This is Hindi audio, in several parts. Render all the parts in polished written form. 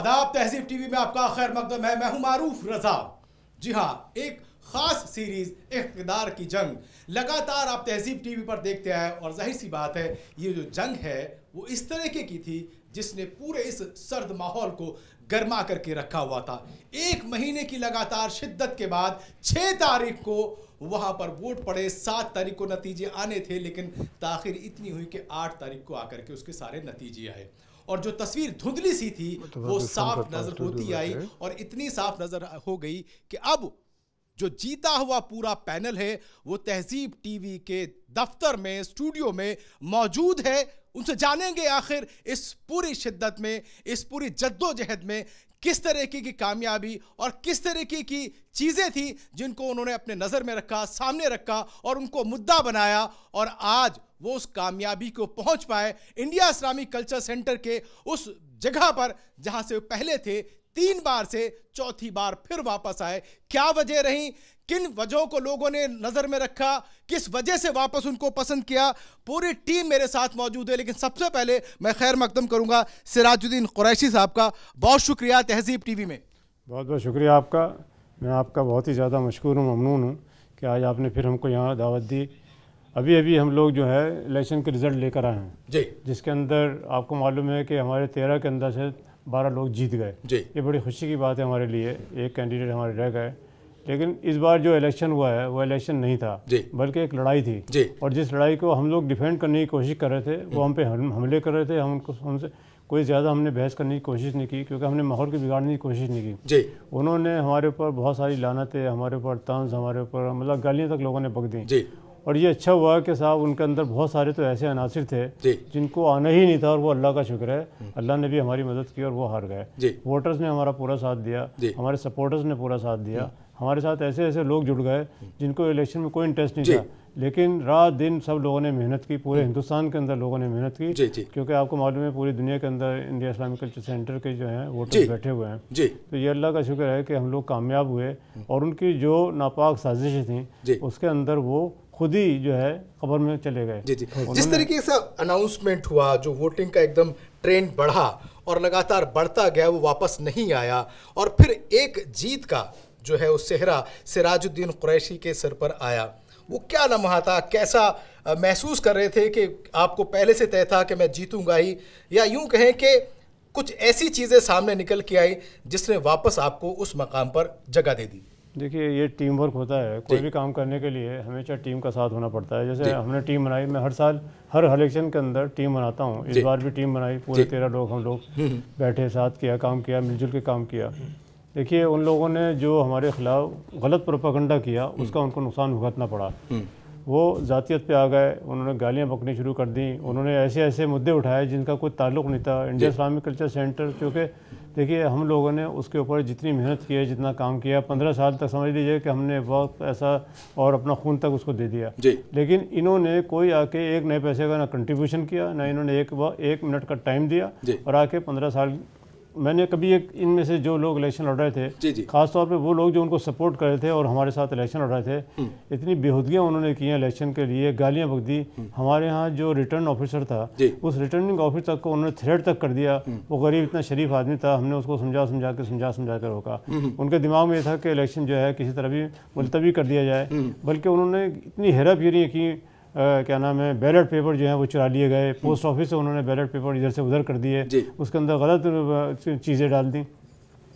आदाब, तहजीब टीवी में आपका खैर मकदम है। मैं हूं मारूफ रजा। जी हाँ, एक खास सीरीज इख्तिदार की जंग लगातार आप तहजीब टीवी पर देखते आए और जाहिर सी बात है ये जो जंग है वो इस तरीके की थी जिसने पूरे इस सर्द माहौल को गर्मा करके रखा हुआ था। एक महीने की लगातार शिद्दत के बाद 6 तारीख को वहां पर वोट पड़े, 7 तारीख को नतीजे आने थे, लेकिन ताखिर इतनी हुई कि 8 तारीख को आकर के उसके सारे नतीजे आए और जो तस्वीर धुंधली सी थी वो साफ नजर होती आई और इतनी साफ नजर हो गई कि अब जो जीता हुआ पूरा पैनल है वो तहजीब टीवी के दफ्तर में, स्टूडियो में मौजूद है। उनसे जानेंगे आखिर इस पूरी शिद्दत में, इस पूरी जद्दोजहद में किस तरीके की कामयाबी और किस तरीके की चीज़ें थी जिनको उन्होंने अपने नज़र में रखा, सामने रखा और उनको मुद्दा बनाया और आज वो उस कामयाबी को पहुंच पाए। इंडिया इस्लामिक कल्चर सेंटर के उस जगह पर जहां से पहले थे, 3 बार से चौथी बार फिर वापस आए। क्या वजह रही, किन वजहों को लोगों ने नजर में रखा, किस वजह से वापस उनको पसंद किया, पूरी टीम मेरे साथ मौजूद है। लेकिन सबसे पहले मैं खैर मकदम करूंगा सिराजुद्दीन कुरैशी साहब का। बहुत शुक्रिया तहजीब टीवी में। बहुत बहुत शुक्रिया आपका। मैं आपका बहुत ही ज़्यादा मशकूर हूँ, ममनून हूँ कि आज आपने फिर हमको यहाँ दावत दी। अभी हम लोग जो है इलेक्शन के रिज़ल्ट लेकर आए हैं जी, जिसके अंदर आपको मालूम है कि हमारे 13 के अंदर से 12 लोग जीत गए जी। ये बड़ी खुशी की बात है हमारे लिए। एक कैंडिडेट हमारे रह गए, लेकिन इस बार जो इलेक्शन हुआ है वो इलेक्शन नहीं था बल्कि एक लड़ाई थी जी। और जिस लड़ाई को हम लोग डिफेंड करने की कोशिश कर रहे थे वो हम पे हमले कर रहे थे। हमसे कोई ज़्यादा हमने बहस करने की कोशिश नहीं की क्योंकि हमने माहौल को बिगाड़ने की कोशिश नहीं की जी। उन्होंने हमारे ऊपर बहुत सारी लानतें, हमारे ऊपर तंज, हमारे ऊपर मतलब गालियाँ तक लोगों ने बक दी जी। और ये अच्छा हुआ कि साहब उनके अंदर बहुत सारे तो ऐसे अनासिर थे जिनको आना ही नहीं था और वो अल्लाह का शुक्र है, अल्लाह ने भी हमारी मदद की और वो हार गए। वोटर्स ने हमारा पूरा साथ दिया, हमारे सपोर्टर्स ने पूरा साथ दिया। हमारे साथ ऐसे ऐसे लोग जुड़ गए जिनको इलेक्शन में कोई इंटरेस्ट नहीं था, लेकिन रात दिन सब लोगों ने मेहनत की। पूरे हिंदुस्तान के अंदर लोगों ने मेहनत की क्योंकि आपको मालूम है पूरी दुनिया के अंदर इंडिया इस्लामिक कल्चर सेंटर के जो हैं वोटर्स बैठे हुए हैं। तो ये अल्लाह का शुक्र है कि हम लोग कामयाब हुए और उनकी जो नापाक साजिशें थी उसके अंदर वो खुद ही जो है खबर में चले गए जी। जिस तरीके से अनाउंसमेंट हुआ, जो वोटिंग का एकदम ट्रेंड बढ़ा और लगातार बढ़ता गया, वो वापस नहीं आया और फिर एक जीत का जो है वो सेहरा सिराजुद्दीन कुरैशी के सर पर आया। वो क्या लम्हा था, कैसा महसूस कर रहे थे कि आपको पहले से तय था कि मैं जीतूंगा ही, या यूं कहें कि कुछ ऐसी चीज़ें सामने निकल के आई जिसने वापस आपको उस मकाम पर जगह दे दी? देखिए, ये टीम वर्क होता है। कोई भी काम करने के लिए हमेशा टीम का साथ होना पड़ता है। जैसे हमने टीम बनाई, मैं हर साल हर इलेक्शन के अंदर टीम बनाता हूँ। इस बार भी टीम बनाई, पूरे 13 लोग हम लोग बैठे, साथ किया, काम किया, मिलजुल के काम किया। देखिए, उन लोगों ने जो हमारे खिलाफ गलत प्रोपेगेंडा किया उसका उनको नुकसान भुगतना पड़ा। वो जातियत पे आ गए, उन्होंने गालियाँ बकनी शुरू कर दी, उन्होंने ऐसे ऐसे मुद्दे उठाए जिनका कोई ताल्लुक़ नहीं था। इंडिया इस्लामिक कल्चर सेंटर, क्योंकि देखिए हम लोगों ने उसके ऊपर जितनी मेहनत की है, जितना काम किया, 15 साल तक समझ लीजिए कि हमने वक्त ऐसा और अपना खून तक उसको दे दिया, लेकिन इन्होंने कोई आके एक नए पैसे का ना कंट्रीब्यूशन किया, ना इन्होंने एक मिनट का टाइम दिया और आके 15 साल मैंने कभी एक इनमें से जो लोग इलेक्शन लड़ रहे थे, खासतौर पे वो लोग जो उनको सपोर्ट कर रहे थे और हमारे साथ इलेक्शन लड़ रहे थे, इतनी बेहूदगियाँ उन्होंने की हैं इलेक्शन के लिए, गालियाँ बक दी। हमारे यहाँ जो रिटर्न ऑफिसर था उस रिटर्निंग ऑफिसर को उन्होंने थ्रेट तक कर दिया। वो गरीब इतना शरीफ आदमी था, हमने उसको समझा कर रोका। उनके दिमाग में ये था कि इलेक्शन जो है किसी तरह भी मुलतवी कर दिया जाए, बल्कि उन्होंने इतनी हेरा फेरी की। क्या नाम है, बैलेट पेपर जो है वो चुरा लिए गए, पोस्ट ऑफिस से उन्होंने बैलेट पेपर इधर से उधर कर दिए, उसके अंदर गलत चीज़ें डाल दी।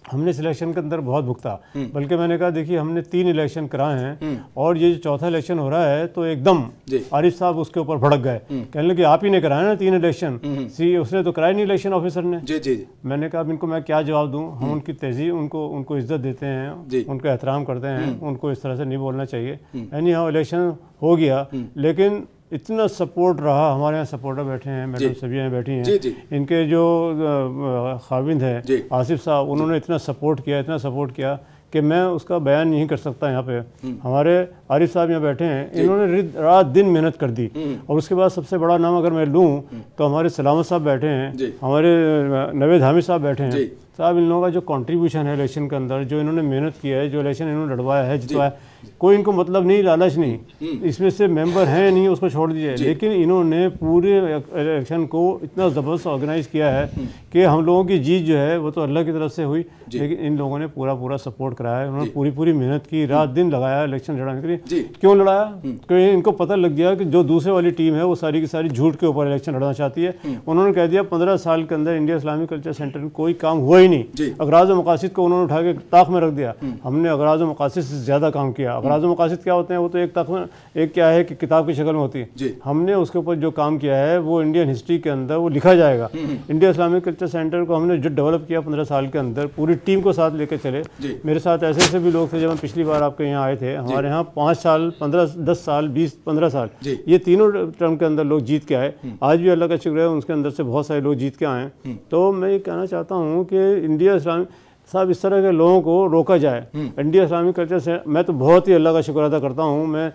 हमने सिलेक्शन के अंदर बहुत भुगता, बल्कि मैंने कहा देखिए हमने 3 इलेक्शन कराए हैं और ये जो चौथा इलेक्शन हो रहा है तो एकदम आरिफ साहब उसके ऊपर भड़क गए, कहने लगे आप ही ने कराया ना 3 इलेक्शन, उसने तो कराया नहीं इलेक्शन ऑफिसर ने। मैंने कहा अब इनको मैं क्या जवाब दूं, हम उनकी तहजीब, उनको इज्जत देते हैं, उनका एहतराम करते हैं, उनको इस तरह से नहीं बोलना चाहिए। यानी हाँ इलेक्शन हो गया, लेकिन इतना सपोर्ट रहा। हमारे यहाँ सपोर्टर बैठे हैं, मैडम सभी यहाँ बैठी हैं, इनके जो खाविंद हैं आसिफ साहब, उन्होंने इतना सपोर्ट किया कि मैं उसका बयान नहीं कर सकता। यहाँ पे हमारे आरिफ साहब यहाँ बैठे हैं, इन्होंने रात दिन मेहनत कर दी। और उसके बाद सबसे बड़ा नाम अगर मैं लूँ तो हमारे सलामत साहब बैठे हैं, हमारे नवेद हामिद साहब बैठे हैं। साहब इन लोगों का जो कंट्रीब्यूशन है इलेक्शन के अंदर, जो इन्होंने मेहनत किया है, जो इलेक्शन इन्होंने लड़वाया है, जितवाया, कोई इनको मतलब नहीं, लालच नहीं, इसमें से मेंबर हैं नहीं उसको छोड़ दीजिए, लेकिन इन्होंने पूरे इलेक्शन को इतना ज़बरदस्त ऑर्गेनाइज किया है कि हम लोगों की जीत जो है वो तो अल्लाह की तरफ से हुई, लेकिन इन लोगों ने पूरा सपोर्ट कराया है। उन्होंने पूरी मेहनत की, रात दिन लगाया इलेक्शन लड़ाने के लिए। क्यों लड़ाया? क्योंकि इनको पता लग गया कि जो दूसरे वाली टीम है वो सारी की सारी झूठ के ऊपर इलेक्शन लड़ना चाहती है। उन्होंने कह दिया 15 साल के अंदर इंडिया इस्लामिक कल्चर सेंटर में कोई काम हुआ ही नहीं। अगराज व मकासिद को उन्होंने उठा के ताक में रख दिया। हमने अगराज व मकासिद से ज़्यादा काम किया। अगराज व मकासिद क्या होते हैं? वो तो एक ताक में, एक क्या है कि किताब की शक्ल में होती है। हमने उसके ऊपर जो काम किया है वो इंडियन हिस्ट्री के अंदर वो लिखा जाएगा। इंडिया इस्लामिक कल्चर सेंटर को हमने जो डेवलप किया 15 साल के अंदर, पूरी टीम को साथ लेकर चले। मेरे साथ ऐसे भी लोग थे, जब हम पिछली बार आपके यहाँ आए थे, हमारे यहाँ 5 साल 10 साल 20-15 साल ये तीनों टर्म के अंदर लोग जीत के आए। आज भी अल्लाह का शुक्र है उनके अंदर से बहुत सारे लोग जीत के आए हैं। तो मैं ये कहना चाहता हूँ कि इंडिया इस्लामिक साहब इस तरह के लोगों को रोका जाए। इंडिया इस्लामिक कल्चर से मैं तो बहुत ही अल्लाह का शुक्र अदा करता हूँ। मैं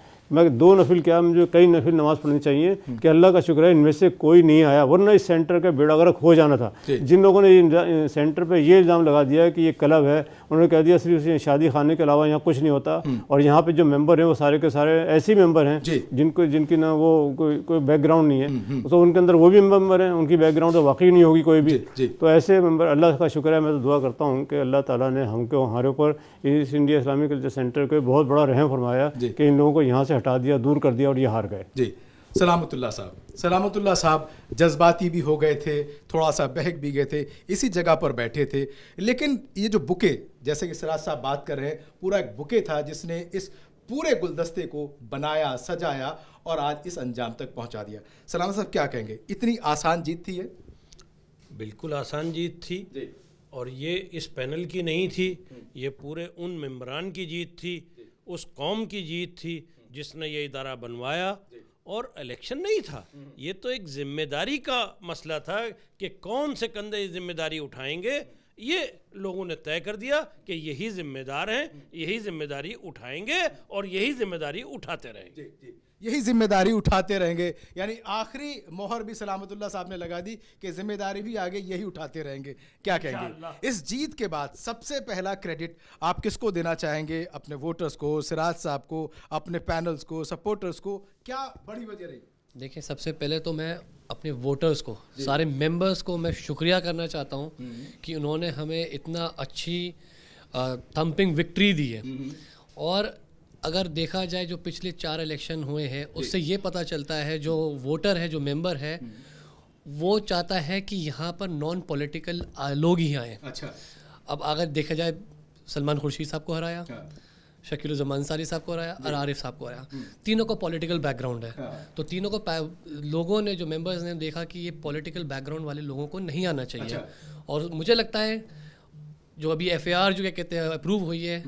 2 नफिल क्या, मुझे कई नफिल नमाज पढ़नी चाहिए कि अल्लाह का शुक्र है इनमें से कोई नहीं आया, वरना इस सेंटर का बेड़ा गर्क हो जाना था। जिन लोगों ने सेंटर पे ये इल्ज़ाम लगा दिया कि ये क्लब है, उन्होंने कह दिया सिर्फ शादी खाने के अलावा यहाँ कुछ नहीं होता, और यहाँ पे जो मेंबर हैं वो सारे के सारे ऐसे मेंबर हैं जिनकी ना वो कोई बैकग्राउंड नहीं है, तो उनके अंदर वो भी मेंबर हैं, उनकी बैकग्राउंड तो वाकई नहीं होगी कोई भी। तो ऐसे मेंबर, अल्लाह का शुक्र है, मैं तो दुआ करता हूँ कि अल्लाह ताला ने हमको हमारे ऊपर इस इंडिया इस्लामिक कल्चर सेंटर को बहुत बड़ा रहम फरमाया कि इन लोगों को यहाँ से हटा दिया, दूर कर दिया और ये हार गए। जी सलामतुल्लाह साहब जज्बाती भी हो गए थे, थोड़ा सा बहक भी गए थे, इसी जगह पर बैठे थे। लेकिन ये जो बुके, जैसे कि सिराज साहब बात कर रहे हैं, पूरा एक बुके था जिसने इस पूरे गुलदस्ते को बनाया, सजाया और आज इस अंजाम तक पहुंचा दिया। सलाम साहब क्या कहेंगे, इतनी आसान जीत थी ये? बिल्कुल आसान जीत थी, और ये इस पैनल की नहीं थी, ये पूरे उन मेंबरान की जीत थी, उस कौम की जीत थी जिसने ये इदारा बनवाया। और इलेक्शन नहीं था, ये तो एक जिम्मेदारी का मसला था कि कौन से कंधे ये जिम्मेदारी उठाएंगे। ये लोगों ने तय कर दिया कि यही जिम्मेदार हैं, यही जिम्मेदारी उठाएंगे और यही जिम्मेदारी उठाते रहेंगे। यही जिम्मेदारी उठाते रहेंगे, यानी आखिरी मोहर भी सलामतुल्लाह साहब ने लगा दी कि जिम्मेदारी भी आगे यही उठाते रहेंगे। क्या कहेंगे इस जीत के बाद? सबसे पहला क्रेडिट आप किसको देना चाहेंगे? अपने वोटर्स को, सिराज साहब को, अपने पैनल्स को, सपोर्टर्स को? क्या बड़ी वजह रही? देखिए, सबसे पहले तो मैं अपने वोटर्स को, सारे मेंबर्स को मैं शुक्रिया करना चाहता हूँ कि उन्होंने हमें इतना अच्छी थम्पिंग विक्ट्री दी है। और अगर देखा जाए जो पिछले 4 इलेक्शन हुए हैं, उससे ये पता चलता है जो वोटर है, जो मेंबर है, वो चाहता है कि यहाँ पर नॉन पॉलिटिकल लोग ही आए। अच्छा। अब अगर देखा जाए, सलमान खुर्शीद साहब को हराया, शकील जमान अंसारी साहब को हराया और आरिफ साहब को हराया, तीनों को पॉलिटिकल बैकग्राउंड है। तो तीनों को लोगों ने, जो मेंबर्स ने देखा कि ये पॉलिटिकल बैकग्राउंड वाले लोगों को नहीं आना चाहिए। और मुझे लगता है जो अभी FAR जो क्या कहते हैं अप्रूव हुई है,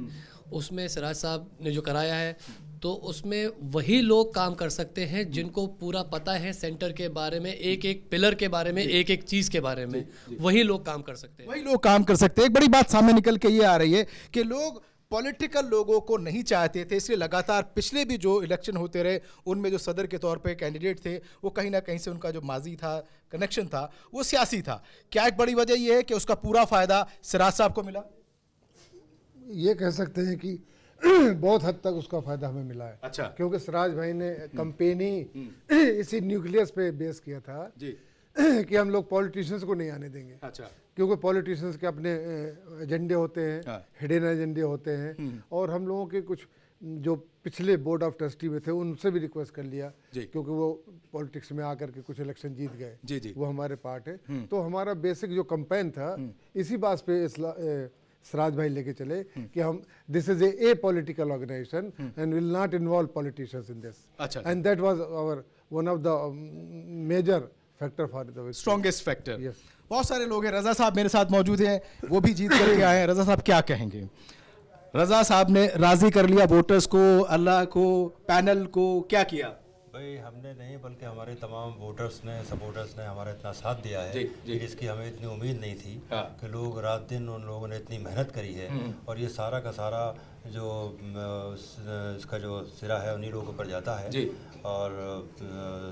उसमें सिराज साहब ने जो कराया है, तो उसमें वही लोग काम कर सकते हैं जिनको पूरा पता है सेंटर के बारे में, एक एक पिलर के बारे में, एक एक चीज़ के बारे में। वही लोग काम कर सकते हैं, वही लोग काम कर सकते हैं। एक बड़ी बात सामने निकल के ये आ रही है कि लोग पॉलिटिकल लोगों को नहीं चाहते थे, इसलिए लगातार पिछले भी जो इलेक्शन होते रहे उनमें जो सदर के तौर पे कैंडिडेट थे, वो कहीं ना कहीं से उनका जो माजी था, कनेक्शन था, वो सियासी था। क्या एक बड़ी वजह ये है कि उसका पूरा फ़ायदा सिराज साहब को मिला? ये कह सकते हैं कि बहुत हद तक उसका फायदा हमें मिला है। अच्छा। क्योंकि सिराज भाई ने कंपेनी इसी न्यूक्लियस पे बेस किया था जी। कि हम लोग पॉलिटिशियंस को नहीं आने देंगे। अच्छा। क्योंकि पॉलिटिशियंस के अपने एजेंडे होते हैं, हिडन एजेंडे होते हैं, और हम लोगों के कुछ जो पिछले बोर्ड ऑफ ट्रस्टी में थे उनसे भी रिक्वेस्ट कर लिया, क्योंकि वो पॉलिटिक्स में आकर के कुछ इलेक्शन जीत गए, वो हमारे पार्ट है। तो हमारा बेसिक जो कैंपेन था इसी बात पे सिराज भाई लेके चले कि हम this is a political organization and will not involve politicians in this, and that was our one of the major factor for the strongest factor. बहुत सारे लोग हैं, रजा साहब मेरे साथ मौजूद हैं, वो भी जीत करके आए हैं। रजा साहब क्या कहेंगे? रजा साहब ने राजी कर लिया वोटर्स को, अल्लाह को, पैनल को, क्या किया? भाई हमने नहीं, बल्कि हमारे तमाम वोटर्स ने, सपोर्टर्स ने हमारा इतना साथ दिया है कि जिसकी हमें इतनी उम्मीद नहीं थी कि लोग रात दिन, उन लोगों ने इतनी मेहनत करी है, और ये सारा का सारा जो इसका जो सिरा है उन्हीं लोगों पर जाता है। और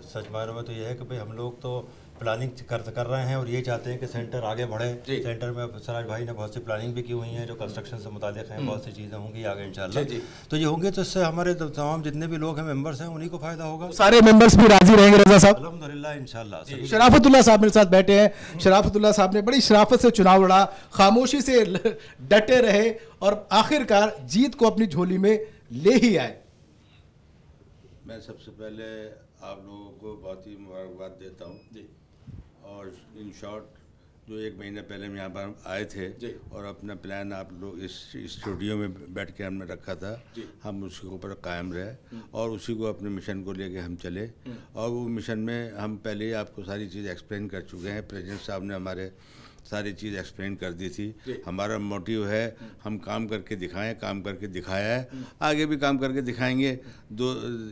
सच मायनों में तो ये है कि भाई हम लोग तो प्लानिंग कर रहे हैं और ये चाहते हैं कि सेंटर आगे बढ़े। सेंटर में सराज भाई ने बहुत सी प्लानिंग भी की हुई है जो कंस्ट्रक्शन से मुताल्लिक हैं, बहुत सी चीज़ें होंगी आगे इंशाल्लाह। तो ये होंगे तो इससे हमारे तमाम जितने भी लोग हैं मेंबर्स हैं उन्हीं को फ़ायदा होगा। सारे मेंबर्स भी राजी रहेंगे रजा साहब? अल्हम्दुलिल्लाह इंशाल्लाह। शराफतुल्लाह साहब मेरे साथ बैठे हैं। शराफतुल्लाह साहब ने बड़ी शराफत से चुनाव लड़ा, खामोशी से डटे रहे और आखिरकार जीत को अपनी झोली में ले ही आए। मैं सबसे पहले आप लोगों को बहुत ही मुबारकबाद देता हूँ और इन शॉर्ट जो 1 महीने पहले हम यहाँ पर आए थे और अपना प्लान आप लोग इस स्टूडियो में बैठ के हमने रखा था, हम उसके ऊपर कायम रहे और उसी को अपने मिशन को लेके हम चले। और वो मिशन में हम पहले ही आपको सारी चीज़ एक्सप्लेन कर चुके हैं। प्रेसिडेंट साहब ने हमारे सारी चीज़ एक्सप्लेन कर दी थी। हमारा मोटिव है हम काम करके दिखाएं, काम करके दिखाया है, आगे भी काम करके दिखाएंगे।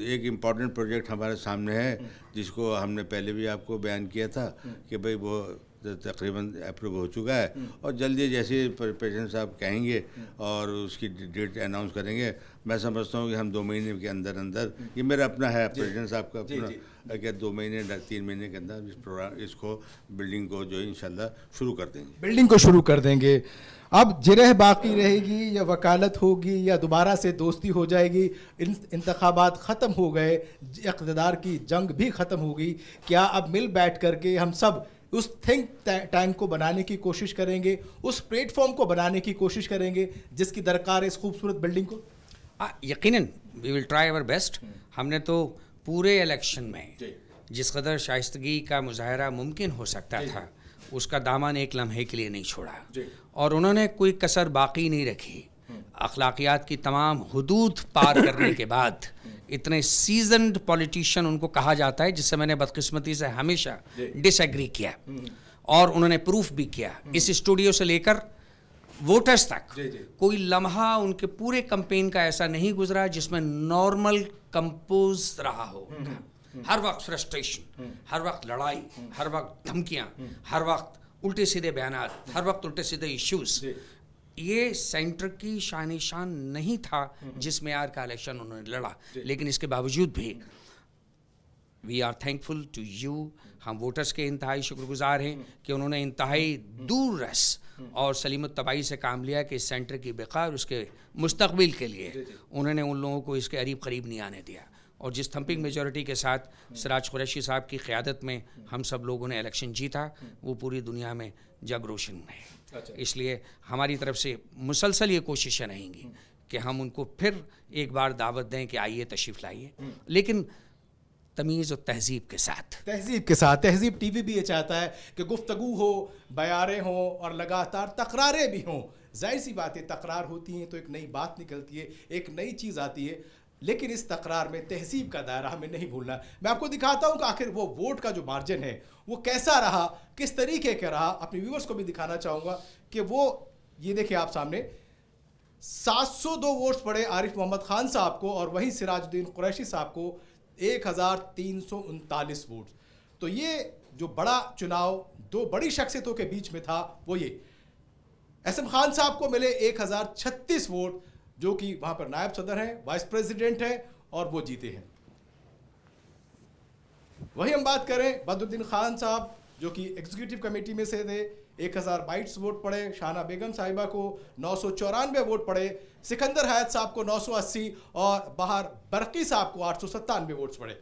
एक इम्पॉर्टेंट प्रोजेक्ट हमारे सामने है जिसको हमने पहले भी आपको बयान किया था कि भाई वो तकरीबन अप्रूव हो चुका है और जल्दी जैसे प्रेसिडेंट साहब कहेंगे और उसकी डेट अनाउंस करेंगे, मैं समझता हूँ कि हम 2 महीने के अंदर अंदर, ये मेरा अपना है, प्रेसिडेंट साहब का अपना, क्या 2 महीने 3 महीने के अंदर इस प्रोग्राम इसको बिल्डिंग को जो इंशाल्लाह शुरू कर देंगे। बिल्डिंग को शुरू कर देंगे। अब जिरह बाकी रहेगी या वकालत होगी या दोबारा से दोस्ती हो जाएगी? इंतखाबात ख़त्म हो गए, इक़्तिदार की जंग भी ख़त्म होगी। क्या अब मिल बैठ करके हम सब उस थिंक टैंक को बनाने की कोशिश करेंगे, उस प्लेटफॉर्म को बनाने की कोशिश करेंगे जिसकी दरकार है इस खूबसूरत बिल्डिंग को? यकीनन we will try our best. हमने तो पूरे इलेक्शन में जिस कदर शाइस्तगी का मुजाहरा मुमकिन हो सकता था उसका दामन एक लम्हे के लिए नहीं छोड़ा और उन्होंने कोई कसर बाकी नहीं रखी। अखलाकियात की तमाम हुदूद पार करने के बाद इतने सीजन्ड पॉलिटिशियन उनको कहा जाता है, जिससे मैंने बदकिस्मती से हमेशा डिसएग्री किया और उन्होंने प्रूफ भी किया। इस स्टूडियो से लेकर वोटर्स तक कोई लम्हा उनके पूरे कैंपेन का ऐसा नहीं गुजरा जिसमें नॉर्मल कंपोज रहा हो। हर वक्त फ्रस्ट्रेशन, हर वक्त लड़ाई, हर वक्त धमकियां, हर वक्त उल्टे सीधे बयानात, हर वक्त उल्टे सीधे इश्यूज। ये सेंटर की शान शान नहीं था जिस मेयार का इलेक्शन उन्होंने लड़ा, लेकिन इसके बावजूद भी we are thankful to you. हम वोटर्स के इंतहाई शुक्रगुजार हैं कि उन्होंने इंतहाई दूर रस और सलीमत तबाही से काम लिया कि इस सेंटर की बका और उसके मुस्तकबिल के लिए उन्होंने उन लोगों को इसके करीब करीब नहीं आने दिया। और जिस थम्पिंग मेजॉरिटी के साथ सिराज कुरैशी साहब की क़यादत में हम सब लोगों ने इलेक्शन जीता, वो पूरी दुनिया में जग रोशन है। इसलिए हमारी तरफ से मुसलसल ये कोशिशें रहेंगी कि हम उनको फिर एक बार दावत दें कि आइए तशरीफ़ लाइए, लेकिन तमीज़ और तहज़ीब के साथ। तहज़ीब के साथ। तहज़ीब टीवी भी ये चाहता है कि गुफ्तगू हो, बयारें हों और लगातार तकरारें भी हों। जाहिर सी बात है, तकरार होती हैं तो एक नई बात निकलती है, एक नई चीज़ आती है, लेकिन इस तकरार में तहज़ीब का दायरा हमें नहीं भूलना। मैं आपको दिखाता हूँ कि आखिर वो वोट का जो मार्जिन है वो कैसा रहा, किस तरीके का रहा। अपने व्यूवर्स को भी दिखाना चाहूँगा कि वो ये देखिए आप सामने 702 वोट्स पड़े आरिफ मोहम्मद खान साहब को और वहीं सिराजुद्दीन कुरैशी साहब को 1339 वोट। तो ये जो बड़ा चुनाव 2 बड़ी शख्सियतों के बीच में था वो ये एसएम खान साहब को मिले 1036 वोट, जो कि वहां पर नायब सदर हैं, वाइस प्रेसिडेंट हैं और वो जीते हैं। वही हम बात करें बदरुद्दीन खान साहब जो कि एग्जीक्यूटिव कमेटी में से थे, 1022 वोट पड़े। शाना बेगम साहिबा को 994 वोट पड़े। सिकंदर हयात साहब को 980 और बहार बरकी साहब को 897 वोट्स पड़े।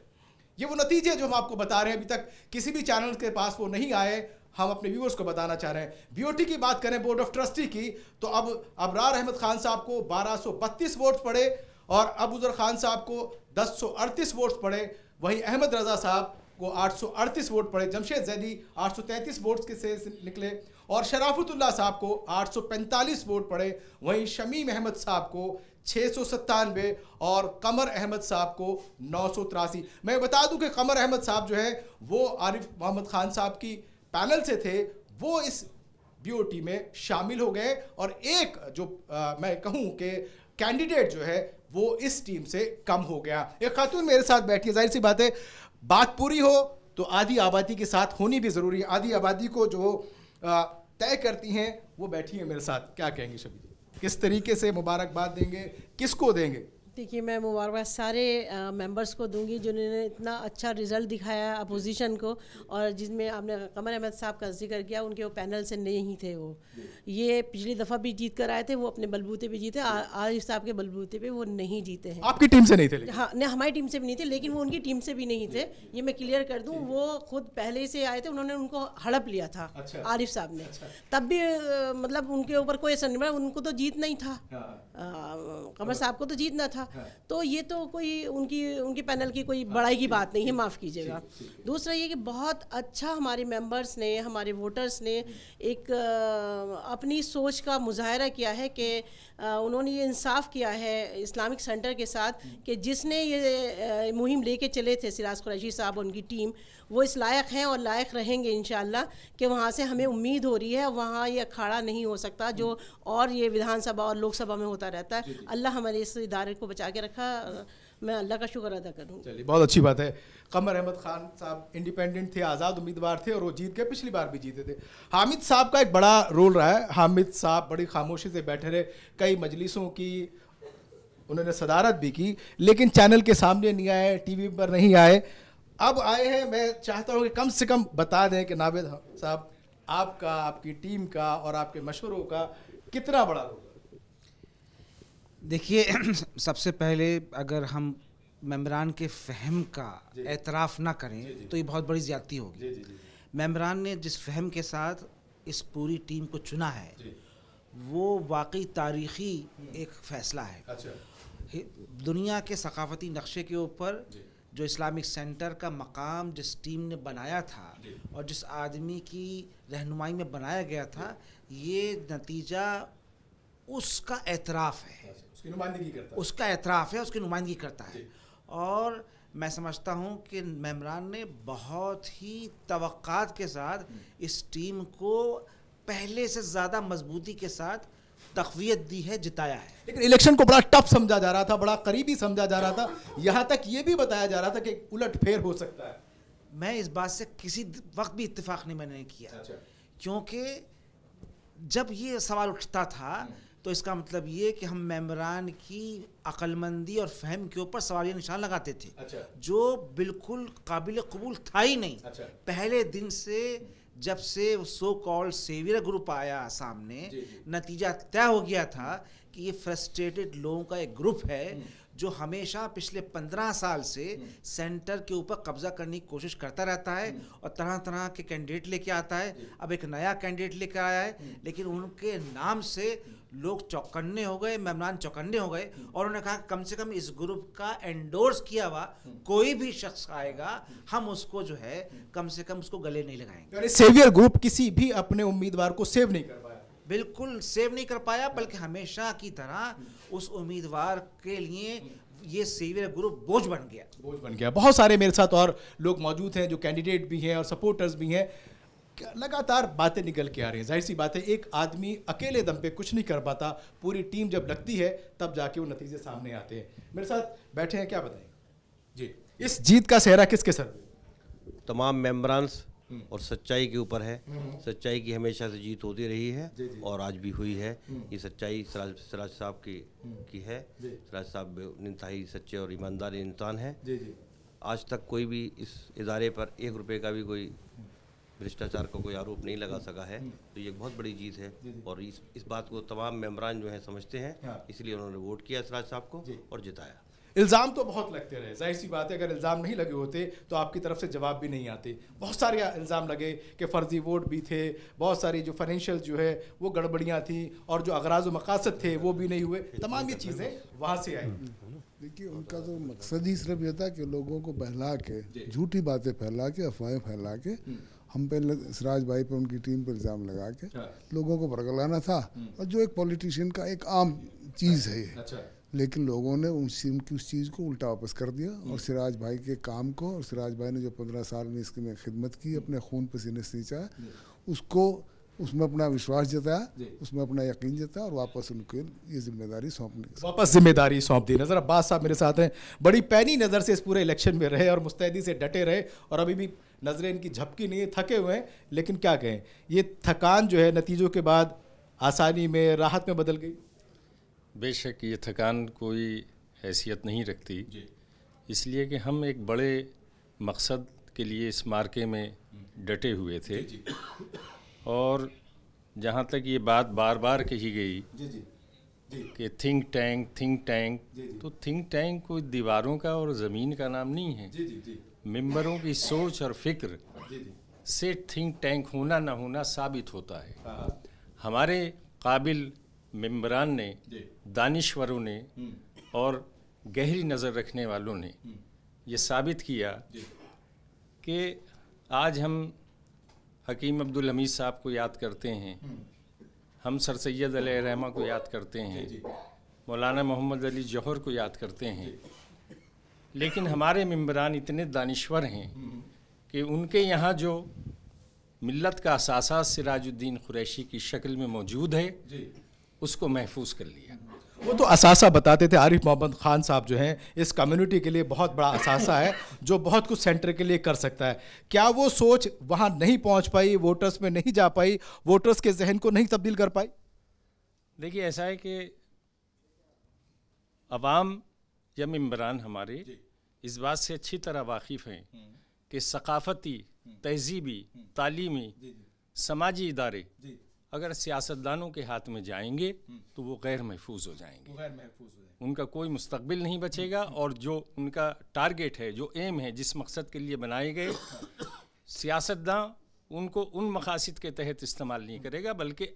ये वो नतीजे जो हम आपको बता रहे हैं, अभी तक किसी भी चैनल के पास वो नहीं आए, हम अपने व्यूअर्स को बताना चाह रहे हैं। बीओटी की बात करें, बोर्ड ऑफ ट्रस्टी की, तो अब अबरार अहमद खान साहब को 1232 वोट्स पड़े और अबूजर खान साहब को 1038 वोट्स पड़े। वहीं अहमद रजा साहब को 838 वोट पड़े। जमशेद जैदी 833 वोट्स के से निकले और शराफतुल्लाह साहब को 845 वोट पड़े। वहीं शमीम अहमद साहब को 697 और कमर अहमद साहब को 983। मैं बता दूं कि कमर अहमद साहब जो है वो आरिफ मोहम्मद खान साहब की पैनल से थे, वो इस बीओटी में शामिल हो गए और एक जो मैं कहूं कि कैंडिडेट जो है वो इस टीम से कम हो गया। एक खातून मेरे साथ बैठी है, जाहिर सी बात है बात पूरी हो तो आधी आबादी के साथ होनी भी ज़रूरी है। आधी आबादी को जो तय करती हैं वो बैठी है मेरे साथ। क्या कहेंगे शबी जी, किस तरीके से मुबारकबाद देंगे, किसको देंगे? देखिए, मैं मुबारकबाद सारे मेंबर्स को दूंगी जिन्होंने इतना अच्छा रिज़ल्ट दिखाया अपोजिशन को, और जिसमें आपने कमर अहमद साहब का जिक्र किया, उनके वो पैनल से नहीं थे। वो ये पिछली दफ़ा भी जीत कर आए थे, वो अपने बलबूते पे जीते, आरिफ साहब के बलबूते पे वो नहीं जीते हैं। आपकी टीम से नहीं थे? हाँ, नहीं, हमारी टीम से भी नहीं थे, लेकिन वो उनकी टीम से भी नहीं थे, ये मैं क्लियर कर दूं। वो खुद पहले से आए थे, उन्होंने उनको हड़प लिया था। अच्छा। आरिफ साहब ने। अच्छा। तब भी मतलब उनके ऊपर कोई असर नहीं पड़ा, उनको तो जीतना ही था। कमर साहब को तो जीतना था। तो ये तो कोई उनकी पैनल की कोई बड़ाई की बात नहीं है, माफ़ कीजिएगा। दूसरा ये कि बहुत अच्छा हमारे मेंबर्स ने, हमारे वोटर्स ने एक अपनी सोच का मुजाहरा किया है कि उन्होंने ये इंसाफ किया है इस्लामिक सेंटर के साथ कि जिसने ये मुहिम लेके चले थे सिराज कुरैशी साहब और उनकी टीम, वो इस लायक हैं और लायक रहेंगे इंशाअल्लाह कि वहाँ से हमें उम्मीद हो रही है। वहाँ ये अखाड़ा नहीं हो सकता जो और ये विधानसभा और लोकसभा में होता रहता है। अल्लाह हमारे इस इदारे को बचा के रखा, मैं अल्लाह का शुक्र अदा करूँ। चलिए, बहुत अच्छी बात है। कमर अहमद खान साहब इंडिपेंडेंट थे, आज़ाद उम्मीदवार थे और वो जीत गए, पिछली बार भी जीते थे। हामिद साहब का एक बड़ा रोल रहा है। हामिद साहब बड़ी खामोशी से बैठे रहे, कई मजलिसों की उन्होंने सदारत भी की, लेकिन चैनल के सामने नहीं आए, टीवी पर नहीं आए। अब आए हैं। मैं चाहता हूँ कि कम से कम बता दें कि नावेद साहब, आपका, आपकी टीम का और आपके मशवरों का कितना बड़ा रोल? देखिए, सबसे पहले अगर हम मेंबरान के फ़हम का एतराफ़ ना करें तो ये बहुत बड़ी ज़्यादती होगी। मेंबरान ने जिस फ़हम के साथ इस पूरी टीम को चुना है वो वाकई तारीख़ी एक फ़ैसला है। अच्छा। दुनिया के सकाफ़ती नक्शे के ऊपर जो इस्लामिक सेंटर का मकाम जिस टीम ने बनाया था और जिस आदमी की रहनुमाई में बनाया गया था, ये नतीजा उसका एतराफ़ है, उसकी नुमाइंदगी करता है, उसका एतराफ़ है, उसकी नुमाइंदगी करता है। और मैं समझता हूँ कि मेंबरान ने बहुत ही तवक्कात के साथ इस टीम को पहले से ज़्यादा मजबूती के साथ तक़वियत दी है, जिताया है। लेकिन इलेक्शन को बड़ा टफ समझा जा रहा था, बड़ा करीबी समझा जा रहा था, यहाँ तक ये भी बताया जा रहा था कि उलट फेर हो सकता है। मैं इस बात से किसी वक्त भी इत्तेफाक नहीं मैंने किया। अच्छा। क्योंकि जब ये सवाल उठता था तो इसका मतलब ये कि हम मेंबरान की अक्लमंदी और फहम के ऊपर सवालिया निशान लगाते थे। अच्छा। जो बिल्कुल काबिल कबूल था ही नहीं। अच्छा। पहले दिन से जब से सो कॉल्ड सेवियर ग्रुप आया सामने, नतीजा तय हो गया था कि ये फ्रस्ट्रेटेड लोगों का एक ग्रुप है जो हमेशा पिछले 15 साल से सेंटर के ऊपर कब्जा करने की कोशिश करता रहता है और तरह तरह के कैंडिडेट लेके आता है। अब एक नया कैंडिडेट लेकर आया है, लेकिन उनके नाम से लोग चौकन्ने हो गए, मेहमान चौकन्ने हो गए और उन्होंने कहा कम से कम इस ग्रुप का एंडोर्स किया हुआ कोई भी शख्स आएगा, हम उसको जो है कम से कम उसको गले नहीं लगाएंगे। सेवियर ग्रुप किसी भी अपने उम्मीदवार को सेव नहीं कर पाया, बिल्कुल सेव नहीं कर पाया, बल्कि हमेशा की तरह उस उम्मीदवार के लिए ये सेवियर ग्रुप बोझ बन गया। बहुत सारे मेरे साथ और लोग मौजूद हैं जो कैंडिडेट भी हैं और सपोर्टर्स भी हैं। लगातार बातें निकल के आ रही हैं। जाहिर सी बात है, एक आदमी अकेले दम पे कुछ नहीं कर पाता, पूरी टीम जब लगती है तब जाके वो नतीजे सामने आते हैं। मेरे साथ बैठे हैं, क्या बताएंगे जी, इस जीत का सेहरा किसके सर? तमाम मेंबरान्स और सच्चाई के ऊपर है। सच्चाई की हमेशा से जीत होती रही है और आज भी हुई है। ये सच्चाई सिराज साहब की है। सिराज साहब इंतहाई सच्चे और ईमानदार इंसान हैं। आज तक कोई भी इस इदारे पर 1 रुपये का भी कोई भ्रष्टाचार का कोई आरोप नहीं लगा सका है। तो ये एक बहुत बड़ी जीत है और इस बात को तमाम मेंबरान जो हैं समझते हैं, इसलिए उन्होंने वोट किया सिराज साहब को और जिताया। इल्ज़ाम तो बहुत लगते रहे, जाहिर सी बात है, अगर इल्ज़ाम नहीं लगे होते तो आपकी तरफ से जवाब भी नहीं आते। बहुत सारे इल्ज़ाम लगे कि फ़र्जी वोट भी थे, बहुत सारी जो फाइनेंशियल जो है वो गड़बड़ियाँ थी और जो अगराज़ व मकासद थे वो भी नहीं हुए। तमाम ये चीज़ें वहाँ से आई। देखिए, उनका तो मकसद ही सिर्फ ये था कि लोगों को बहला के, झूठी बातें फैला के, अफवाहें फैला के, हम पहले सिराज भाई पर उनकी टीम पर इल्ज़ाम लगा के लोगों को भड़कलाना था, और जो एक पॉलिटिशियन का एक आम चीज़ है ये। लेकिन लोगों ने उस चीज़ को उल्टा वापस कर दिया और सिराज भाई के काम को, और सिराज भाई ने जो 15 साल में इसकी में खिदमत की, अपने खून पसीने से सींचा, उसको उसमें अपना विश्वास जताया, उसमें अपना यकीन जताया और वापस उनको ये जिम्मेदारी सौंप दी। नज़र अब्बास साहब मेरे साथ हैं, बड़ी पैनी नज़र से इस पूरे इलेक्शन में रहे और मुस्तैदी से डटे रहे और अभी भी नज़रें इनकी झपकी नहीं है, थके हुए हैं। लेकिन क्या कहें, ये थकान जो है नतीजों के बाद आसानी में, राहत में बदल गई। बेशक ये थकान कोई हैसियत नहीं रखती, इसलिए कि हम एक बड़े मकसद के लिए इस मार्के में डटे हुए थे। और जहाँ तक ये बात बार बार कही गई कि थिंक टैंक, तो थिंक टैंक कोई दीवारों का और ज़मीन का नाम नहीं है। मेंबरों की सोच और फिक्र से थिंक टैंक होना ना होना साबित होता है। हमारे काबिल मेंबरान ने, दानिश्वरों ने और गहरी नज़र रखने वालों ने ये साबित किया कि आज हम हकीम अब्दुल हमीद साहब को याद करते हैं, हम सर सैयद अलैहि रहमा को याद करते हैं, मौलाना मोहम्मद अली जौहर को याद करते हैं, लेकिन हमारे मेंबरान इतने दानिश्वर हैं कि उनके यहाँ जो मिल्लत का असासा सिराजुद्दीन कुरैशी की शक्ल में मौजूद है उसको महफूज कर लिया। वो तो असासा बताते थे, आरिफ मोहम्मद खान साहब जो हैं इस कम्युनिटी के लिए बहुत बड़ा असासा है जो बहुत कुछ सेंटर के लिए कर सकता है। क्या वो सोच वहाँ नहीं पहुँच पाई, वोटर्स में नहीं जा पाई, वोटर्स के जहन को नहीं तब्दील कर पाई? देखिए ऐसा है कि अवाम या मेंबरान हमारे इस बात से अच्छी तरह वाकिफ़ हैं कि सकाफ़ती, तहजीबी, तालीमी, समाजी इदारे अगर सियासतदानों के हाथ में जाएंगे तो वो गैर महफूज हो जाएंगे, उनका कोई मुस्तकबिल नहीं बचेगा। और जो उनका टारगेट है, जो एम है, जिस मकसद के लिए बनाए गए, सियासतदान उनको उन मकासद के तहत इस्तेमाल नहीं करेगा बल्कि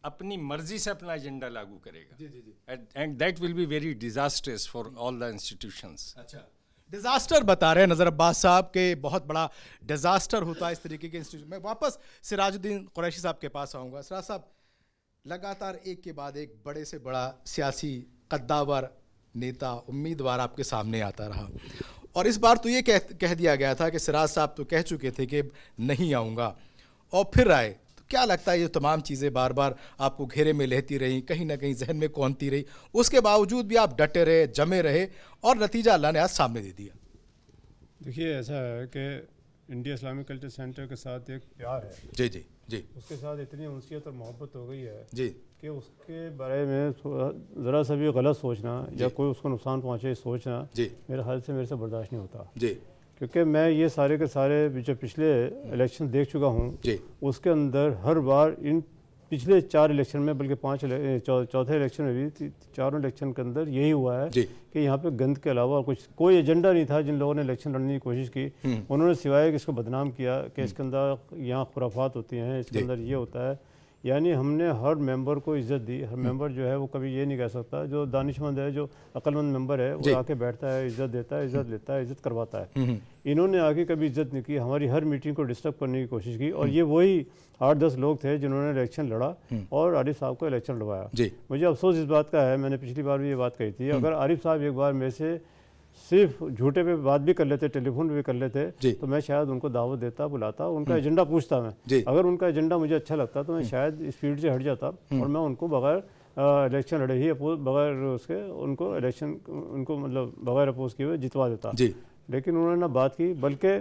अपनी मर्जी से अपना एजेंडा लागू करेगा। And that will be very disasters for all the institutions. अच्छा, डिज़ास्टर बता रहे हैं नज़र अब्बास साहब के, बहुत बड़ा डिज़ास्टर होता है इस तरीके के इंस्टीट्यूशन। मैं वापस सिराजुद्दीन कुरैशी साहब के पास आऊँगा। सिराज साहब, लगातार एक के बाद एक बड़े से बड़ा सियासी कद्दावर नेता, उम्मीदवार आपके सामने आता रहा, और इस बार तो ये कह दिया गया था कि सिराज साहब तो कह चुके थे कि नहीं आऊँगा, और फिर आए। तो क्या लगता है ये तमाम चीज़ें बार बार आपको घेरे में लेती रही, कहीं ना कहीं जहन में कौंधती रही, उसके बावजूद भी आप डटे रहे, जमे रहे, और नतीजा अल्लाह ने आज सामने दे दिया? देखिए ऐसा है कि इंडिया इस्लामिक कल्चर सेंटर के साथ एक प्यार है, जी जी जी, उसके साथ इतनी उनसियत और मोहब्बत हो गई है जी कि उसके बारे में ज़रा सा भी गलत सोचना या कोई उसको नुकसान पहुँचे सोचना मेरे ख्याल से मेरे से बर्दाश्त नहीं होता जी। क्योंकि मैं ये सारे के सारे जो पिछले इलेक्शन देख चुका हूँ, उसके अंदर हर बार इन पिछले 4 इलेक्शन में, बल्कि 5 चौथे इलेक्शन में भी, चारों इलेक्शन के अंदर यही हुआ है कि यहाँ पे गंद के अलावा कुछ कोई एजेंडा नहीं था। जिन लोगों ने इलेक्शन लड़ने की कोशिश की उन्होंने सिवाय कि इसको बदनाम किया कि इसके अंदर यहाँ खुराफात होती हैं, इसके अंदर ये होता है। यानी हमने हर मेंबर को इज़्ज़त दी। हर मेंबर जो है वो कभी ये नहीं कह सकता, जो दानिशमंद है, जो अक्लमंद मेंबर है, वो आके बैठता है, इज़्ज़त देता है, इज़्ज़त लेता है, इज़्ज़त करवाता है। इन्होंने आके कभी इज़्ज़त नहीं की, हमारी हर मीटिंग को डिस्टर्ब करने की कोशिश की। और ये वही 8-10 लोग थे जिन्होंने इलेक्शन लड़ा और आरिफ साहब को इलेक्शन लड़वाया। मुझे अफसोस इस बात का है, मैंने पिछली बार भी ये बात कही थी, अगर आरिफ साहब एक बार मेरे से सिर्फ झूठे पे बात भी कर लेते, टेलीफोन पे भी कर लेते, तो मैं शायद उनको दावत देता, बुलाता, उनका एजेंडा पूछता मैं। अगर उनका एजेंडा मुझे अच्छा लगता तो मैं शायद इस फील्ड से हट जाता और मैं उनको बगैर इलेक्शन लड़े ही बगैर उसके उनको इलेक्शन उनको मतलब बगैर अपोज किए हुए जितवा देता। लेकिन उन्होंने ना बात की, बल्कि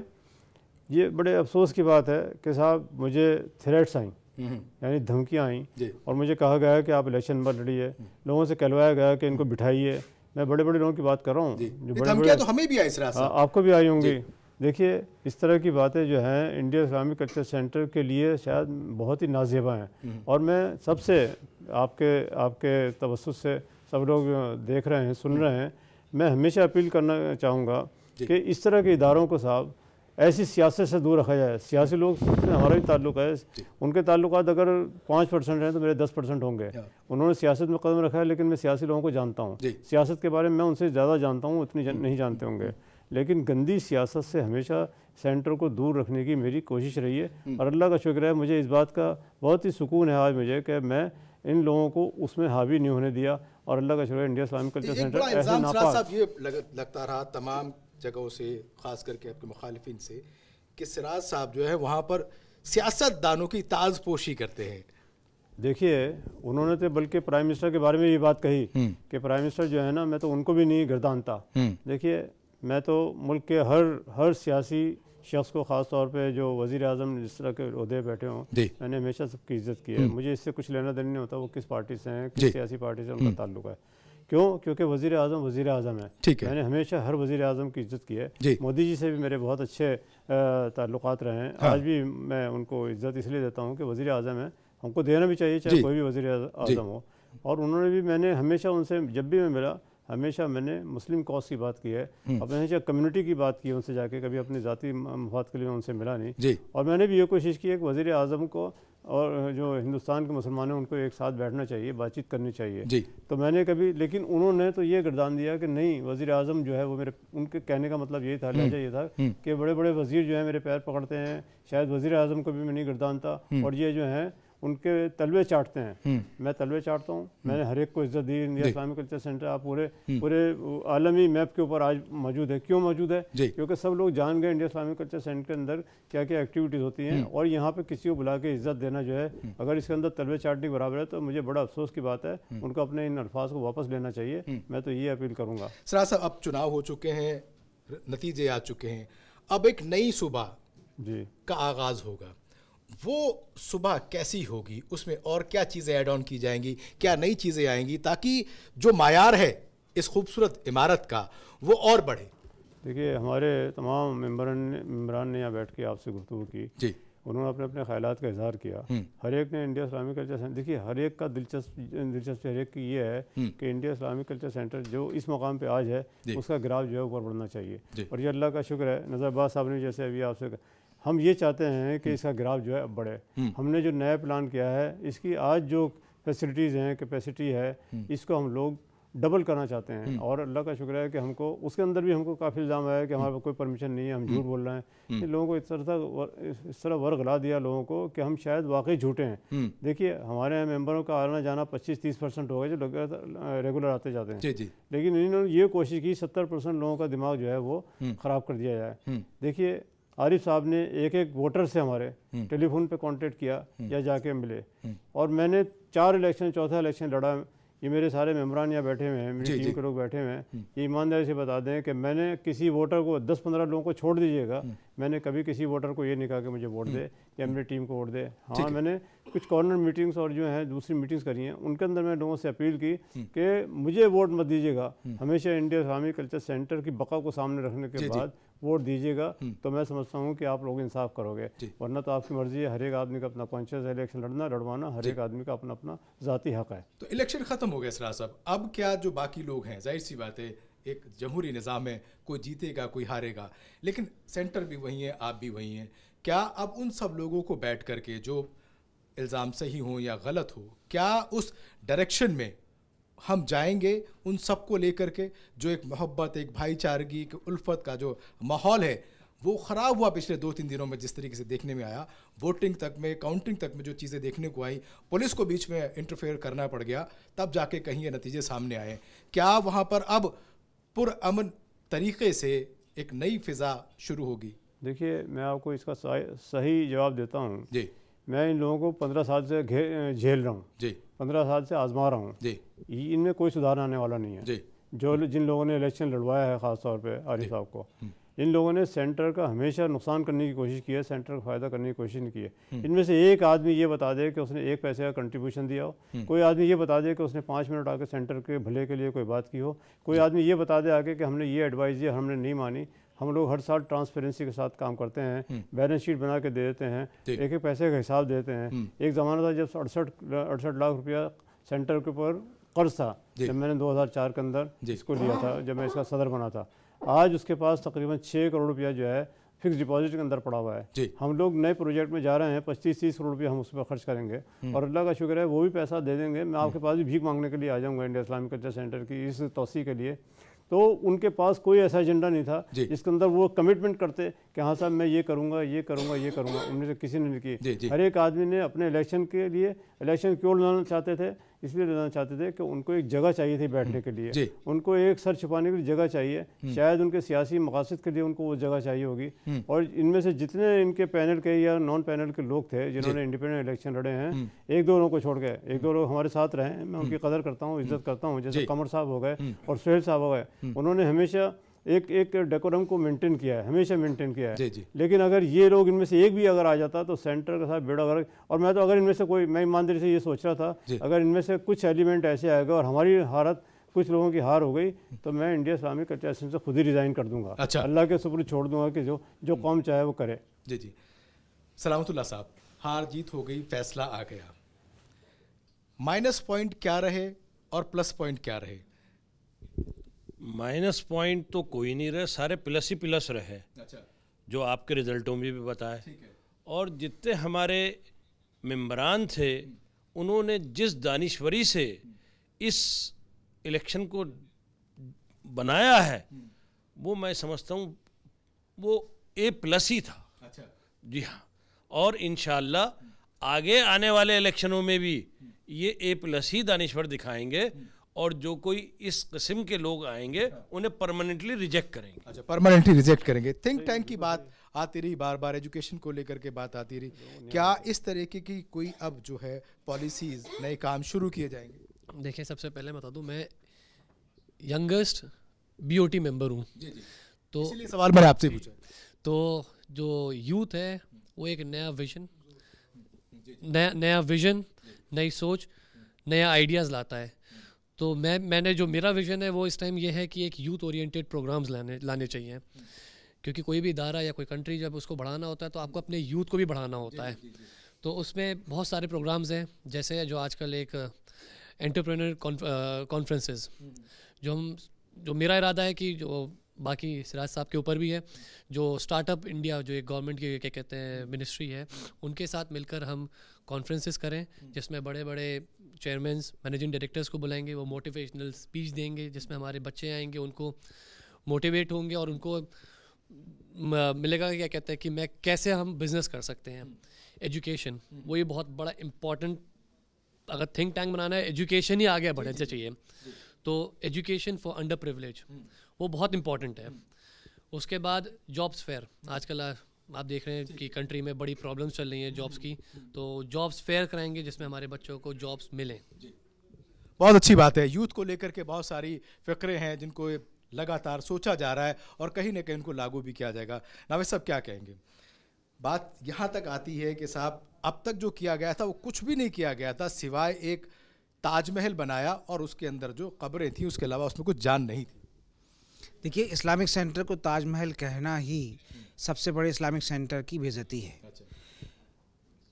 ये बड़े अफसोस की बात है कि साहब मुझे थ्रेट्स आई, यानी धमकियाँ आई, और मुझे कहा गया कि आप इलेक्शन मत लड़िए, लोगों से कहलवाया गया कि इनको बिठाइए। मैं बड़े बड़े लोगों की बात कर रहा हूँ, जो बड़े तो हमें भी आई, आपको भी आई होंगी। देखिए इस तरह की बातें जो हैं इंडिया इस्लामिक कल्चर सेंटर के लिए शायद बहुत ही नाज़ेबा हैं। और मैं सबसे आपके तवस्सुस से सब लोग देख रहे हैं, सुन रहे हैं, मैं हमेशा अपील करना चाहूँगा कि इस तरह के इदारों को साहब ऐसी सियासत से दूर रखा जाए। सियासी लोग से हमारा भी ताल्लुक़ है, उनके ताल्लुकात अगर 5% हैं तो मेरे 10% होंगे। उन्होंने सियासत में कदम रखा है, लेकिन मैं सियासी लोगों को जानता हूँ, सियासत के बारे में मैं उनसे ज़्यादा जानता हूँ, उतनी नहीं जानते होंगे। लेकिन गंदी सियासत से हमेशा सेंटर को दूर रखने की मेरी कोशिश रही है, और अल्लाह का शुक्र है मुझे इस बात का बहुत ही सुकून है आज मुझे कि मैं इन लोगों को उसमें हावी नहीं होने दिया। और अल्लाह का शुक्र है इंडिया इस्लामिक कल्चर सेंटर ऐसे नापाक ये लगता रहा तमाम जगहों से, ख़ास करके आपके मुखालिफिन से, कि सिराज साहब जो है वहाँ पर सियासतदानों की ताजपोशी करते हैं। देखिए उन्होंने तो बल्कि प्राइम मिनिस्टर के बारे में ये बात कही कि प्राइम मिनिस्टर जो है ना, मैं तो उनको भी नहीं गर्दानता। देखिए मैं तो मुल्क के हर सियासी शख्स को, ख़ास तौर पे जो वज़ीर आज़म जिस तरह के ओहदे बैठे हों, मैंने हमेशा सबकी इज़्ज़त की है। मुझे इससे कुछ लेना देना नहीं होता वो किस पार्टी से हैं, किस सियासी पार्टी से उनका ताल्लुक़ है। क्यों? क्योंकि वज़ीर आज़म है। ठीक है। मैंने हमेशा हर वज़ीर आज़म की इज़्ज़त की है। मोदी जी से भी मेरे बहुत अच्छे ताल्लुकात रहे हैं। आज भी मैं उनको इज़्ज़त इसलिए देता हूँ कि वज़ीर आज़म है, हमको देना भी चाहिए, चाहे कोई भी वज़ीर आज़म हो। और उन्होंने भी, मैंने हमेशा उनसे जब भी मैं मिला, हमेशा मैंने मुस्लिम कॉज की बात की है, अब हमेशा कम्युनिटी की बात की है उनसे जाके, कभी अपनी ज़ाती मफाद के लिए उनसे मिला नहीं। और मैंने भी ये कोशिश की है कि वज़ीर आज़म को और जो हिंदुस्तान के मुसलमान हैं उनको एक साथ बैठना चाहिए, बातचीत करनी चाहिए। तो मैंने कभी, लेकिन उन्होंने तो ये गर्दान दिया कि नहीं, वज़ीर आज़म जो है वो मेरे, उनके कहने का मतलब यही था, लहजा ये था कि बड़े बड़े वज़ीर जो है मेरे पैर पकड़ते हैं, शायद वज़ीर आज़म को भी मैं नहीं गर्दानता, और ये जो है उनके तलवे चाटते हैं। मैं तलवे चाटता हूँ? मैंने हर एक को इज्जत दी। इंडिया इस्लामिक कल्चर सेंटर आप पूरे आलमी मैप के ऊपर आज मौजूद है। क्यों मौजूद है? क्योंकि सब लोग जान गए इंडिया इस्लामिक कल्चर सेंटर के अंदर क्या क्या एक्टिविटीज़ होती हैं, और यहाँ पे किसी को बुला के इज्जत देना जो है, अगर इसके अंदर तलवे चाटने के बराबर है, तो मुझे बड़ा अफसोस की बात है। उनको अपने इन अल्फाज को वापस लेना चाहिए। मैं तो ये अपील करूँगा। सराज साहब, अब चुनाव हो चुके हैं, नतीजे आ चुके हैं, अब एक नई सुबह का आगाज़ होगा। वो सुबह कैसी होगी, उसमें और क्या चीज़ें ऐड ऑन की जाएंगी, क्या नई चीज़ें आएंगी, ताकि जो मायार है इस खूबसूरत इमारत का वो और बढ़े? देखिए, हमारे तमाम मेंबरान ने यहाँ बैठ के आपसे गुफ्तगू की। उन्होंने अपने अपने ख्यालात का इजहार किया। हर एक ने इंडिया इस्लामिक कल्चर सेंटर, देखिए हर एक का दिलचस्पी हर एक की ये है कि इंडिया इस्लामिक कल्चर सेंटर जो इस मुकाम पे आज है, उसका ग्राफ जो है ऊपर बढ़ना चाहिए। और ये अल्लाह का शुक्र है, नज़रबाज साहब ने जैसे अभी आपसे, हम ये चाहते हैं कि इसका ग्राफ जो है अब बढ़े। हमने जो नया प्लान किया है, इसकी आज जो फैसिलिटीज़ हैं, कैपेसिटी है, इसको हम लोग डबल करना चाहते हैं। और अल्लाह का शुक्र है कि हमको उसके अंदर भी हमको काफ़ी इल्ज़ाम आया कि हमारे पास कोई परमिशन नहीं है, हम झूठ बोल रहे हैं। इन लोगों को इस तरह वर्गला दिया लोगों को कि हम शायद वाकई झूठे हैं। देखिए, हमारे यहाँ मेंबरों का आना जाना 25-30% हो गया जो रेगुलर आते जाते हैं, लेकिन इन्होंने ये कोशिश की 70% लोगों का दिमाग जो है वो ख़राब कर दिया जाए। देखिए, आरिफ साहब ने एक एक वोटर से हमारे टेलीफोन पे कांटेक्ट किया या जाके मिले, और मैंने 4 इलेक्शन, चौथा इलेक्शन लड़ा। ये मेरे सारे मेम्बरान यहाँ बैठे हुए हैं, मेरी टीम के लोग बैठे हुए हैं। ये ईमानदारी से बता दें कि मैंने किसी वोटर को 10-15 लोगों को छोड़ दीजिएगा, मैंने कभी किसी वोटर को ये नहीं कहा कि मुझे वोट दे या मेरी टीम को वोट दे। हाँ, मैंने कुछ कॉर्नर मीटिंग्स और जो है दूसरी मीटिंग्स करी हैं, उनके अंदर मैं लोगों से अपील की कि मुझे वोट मत दीजिएगा, हमेशा इंडिया इस्लामिक कल्चर सेंटर की बका को सामने रखने के बाद वोट दीजिएगा। तो मैं समझता हूँ कि आप लोग इंसाफ करोगे, वरना तो आपकी मर्जी है। हर एक आदमी का अपना कॉन्शियस इलेक्शन लड़वाना, हर एक आदमी का अपना अपना ज़ाती हक है। तो इलेक्शन ख़त्म हो गया सराज साहब, अब क्या जो बाकी लोग हैं, जाहिर सी बात है एक जमहूरी निज़ाम है, कोई जीतेगा कोई हारेगा, लेकिन सेंटर भी वही है, आप भी वही हैं। क्या अब उन सब लोगों को बैठ करके, जो इल्ज़ाम सही हो या गलत हो, क्या उस डायरेक्शन में हम जाएंगे उन सब को लेकर के, जो एक मोहब्बत, एक भाईचारगी, एक उल्फत का जो माहौल है वो ख़राब हुआ पिछले 2-3 दिनों में, जिस तरीके से देखने में आया, वोटिंग तक में, काउंटिंग तक में जो चीज़ें देखने को आई, पुलिस को बीच में इंटरफेयर करना पड़ गया, तब जाके कहीं ये नतीजे सामने आए। क्या वहाँ पर अब पुरअमन तरीके से एक नई फ़िज़ा शुरू होगी? देखिए, मैं आपको इसका सही जवाब देता हूँ जी। मैं इन लोगों को 15 साल से झेल रहा हूँ जी, 15 साल से आजमा रहा हूँ जी। इनमें कोई सुधार आने वाला नहीं है जी। जिन लोगों ने इलेक्शन लड़वाया है, ख़ास तौर पे आरिफ साहब को, इन लोगों ने सेंटर का हमेशा नुकसान करने की कोशिश की है, सेंटर का फ़ायदा करने की कोशिश नहीं की है। इनमें से एक आदमी ये बता दे कि उसने 1 पैसे का कंट्रीब्यूशन दिया हो, कोई आदमी ये बता दे कि उसने 5 मिनट आके सेंटर के भले के लिए कोई बात की हो, कोई आदमी ये बता दे आगे कि हमने ये एडवाइस दिया, हमने नहीं मानी। हम लोग हर साल ट्रांसपेरेंसी के साथ काम करते हैं, बैलेंस शीट बना के दे देते हैं, एक एक पैसे का हिसाब देते हैं। एक ज़माना था जब 68 लाख रुपया सेंटर के ऊपर कर्ज था, जब मैंने 2004 के अंदर इसको लिया था, जब मैं इसका सदर बना था। आज उसके पास तकरीबन 6 करोड़ रुपया जो है फिक्स डिपॉजिट के अंदर पड़ा हुआ है। हम लोग नए प्रोजेक्ट में जा रहे हैं, 25-30 करोड़ रुपया हम उस पर खर्च करेंगे, और अल्लाह का शुक्र है वो भी पैसा दे देंगे। मैं आपके पास भी भीख मांगने के लिए आ जाऊँगा इंडिया इस्लामिक कल्चर सेंटर की इस तोसी के लिए। तो उनके पास कोई ऐसा एजेंडा नहीं था जिसके अंदर वो कमिटमेंट करते कि हाँ साहब मैं ये करूँगा, ये करूँगा, ये करूँगा। उनमें से किसी ने नहीं की। हर एक आदमी ने अपने इलेक्शन के लिए, इलेक्शन क्यों लड़ना चाहते थे, इसलिए लड़ना चाहते थे कि उनको एक जगह चाहिए थी बैठने के लिए, उनको एक सर छुपाने के लिए जगह चाहिए, शायद उनके सियासी मकासद के लिए उनको वो जगह चाहिए होगी। और इनमें से जितने इनके पैनल के या नॉन पैनल के लोग थे जिन्होंने इंडिपेंडेंट इलेक्शन लड़े हैं, 1-2 लोगों को छोड़ गए, 1-2 लोग हमारे साथ रहे, मैं उनकी कदर करता हूँ, इज्जत करता हूँ, जैसे कमर साहब हो गए और सुहेल साहब हो गए। उन्होंने हमेशा एक डेकोरम को मेंटेन किया है, हमेशा मेंटेन किया है। लेकिन अगर ये लोग इनमें से एक भी अगर आ जाता तो सेंटर के साथ बेड़ा गर्क। और मैं तो अगर इनमें से कोई, मैं ईमानदारी से ये सोच रहा था, अगर इनमें से कुछ एलिमेंट ऐसे आएगा और हमारी हालत कुछ लोगों की हार हो गई तो मैं इंडिया इस्लामिक असेसिएशन से खुद ही रिज़ाइन कर दूंगा। अच्छा। अल्लाह के सुपुर्द छोड़ दूंगा कि जो कौम चाहे वो करे। जी जी। सलामतुल्लाह साहब, हार जीत हो गई, फैसला आ गया, माइनस पॉइंट क्या रहे और प्लस पॉइंट क्या रहे? माइनस पॉइंट तो कोई नहीं रहे, सारे प्लस ही प्लस रहे। अच्छा। जो आपके रिजल्टों में भी बताए। ठीक है। और जितने हमारे मेंबरान थे उन्होंने जिस दानिश्वरी से इस इलेक्शन को बनाया है वो मैं समझता हूँ वो A+ ही था। अच्छा। जी हाँ, और इंशाअल्लाह आगे आने वाले इलेक्शनों में भी ये A+ ही दानिश्वर दिखाएंगे और जो कोई इस किस्म के लोग आएंगे उन्हें परमानेंटली रिजेक्ट करेंगे। अच्छा, परमानेंटली रिजेक्ट करेंगे। थिंक टैंक की बात आती रही, बार बार एजुकेशन को लेकर के बात आती रही, क्या इस तरीके की कोई अब जो है पॉलिसीज, नए काम शुरू किए जाएंगे? देखिए, सबसे पहले बता दूं, मैं यंगेस्ट BOT मेंबर हूँ। तो इसीलिए सवाल मैंने आपसे पूछा। तो जो यूथ है वो एक नया विजन, नई सोच, नया आइडियाज़ लाता है। तो मैंने जो मेरा विजन है वो इस टाइम ये है कि एक यूथ ओरिएंटेड प्रोग्राम्स लाने चाहिए, क्योंकि कोई भी इदारा या कोई कंट्री जब उसको बढ़ाना होता है तो आपको अपने यूथ को भी बढ़ाना होता है। तो उसमें बहुत सारे प्रोग्राम्स हैं, जैसे जो आजकल एक एंटरप्रेन्योर कॉन्फ्रेंसेस, जो मेरा इरादा है कि जो बाकी सिराज साहब के ऊपर भी है, जो स्टार्टअप इंडिया जो एक गवर्नमेंट की क्या कहते हैं मिनिस्ट्री है, उनके साथ मिलकर हम कॉन्फ्रेंसेस करें जिसमें बड़े बड़े चेयरमैन्स, मैनेजिंग डायरेक्टर्स को बुलाएंगे, वो मोटिवेशनल स्पीच देंगे जिसमें हमारे बच्चे आएंगे, उनको मोटिवेट होंगे और उनको मिलेगा क्या कहते हैं कि मैं कैसे हम बिज़नेस कर सकते हैं। एजुकेशन वो ये बहुत बड़ा इम्पॉर्टेंट, अगर थिंक टैंक बनाना है एजुकेशन ही आगे बढ़ना चाहिए। तो एजुकेशन फॉर अंडर प्रिविलेज वो बहुत इंपॉर्टेंट है। उसके बाद जॉब्स फेयर, आजकल आप देख रहे हैं कि कंट्री में बड़ी प्रॉब्लम्स चल रही हैं जॉब्स की, तो जॉब्स फेयर कराएंगे जिसमें हमारे बच्चों को जॉब्स मिलें। बहुत अच्छी बात है। यूथ को लेकर के बहुत सारी फिक्रे हैं जिनको लगातार सोचा जा रहा है और कहीं ना कहीं उनको लागू भी किया जाएगा। नावेद साहब क्या कहेंगे? बात यहाँ तक आती है कि साहब अब तक जो किया गया था वो कुछ भी नहीं किया गया था, सिवाय एक ताजमहल बनाया और उसके अंदर जो कब्रें थी उसके अलावा उसमें कुछ जान नहीं थी। देखिए, इस्लामिक सेंटर को ताजमहल कहना ही सबसे बड़े इस्लामिक सेंटर की बेइज्जती है।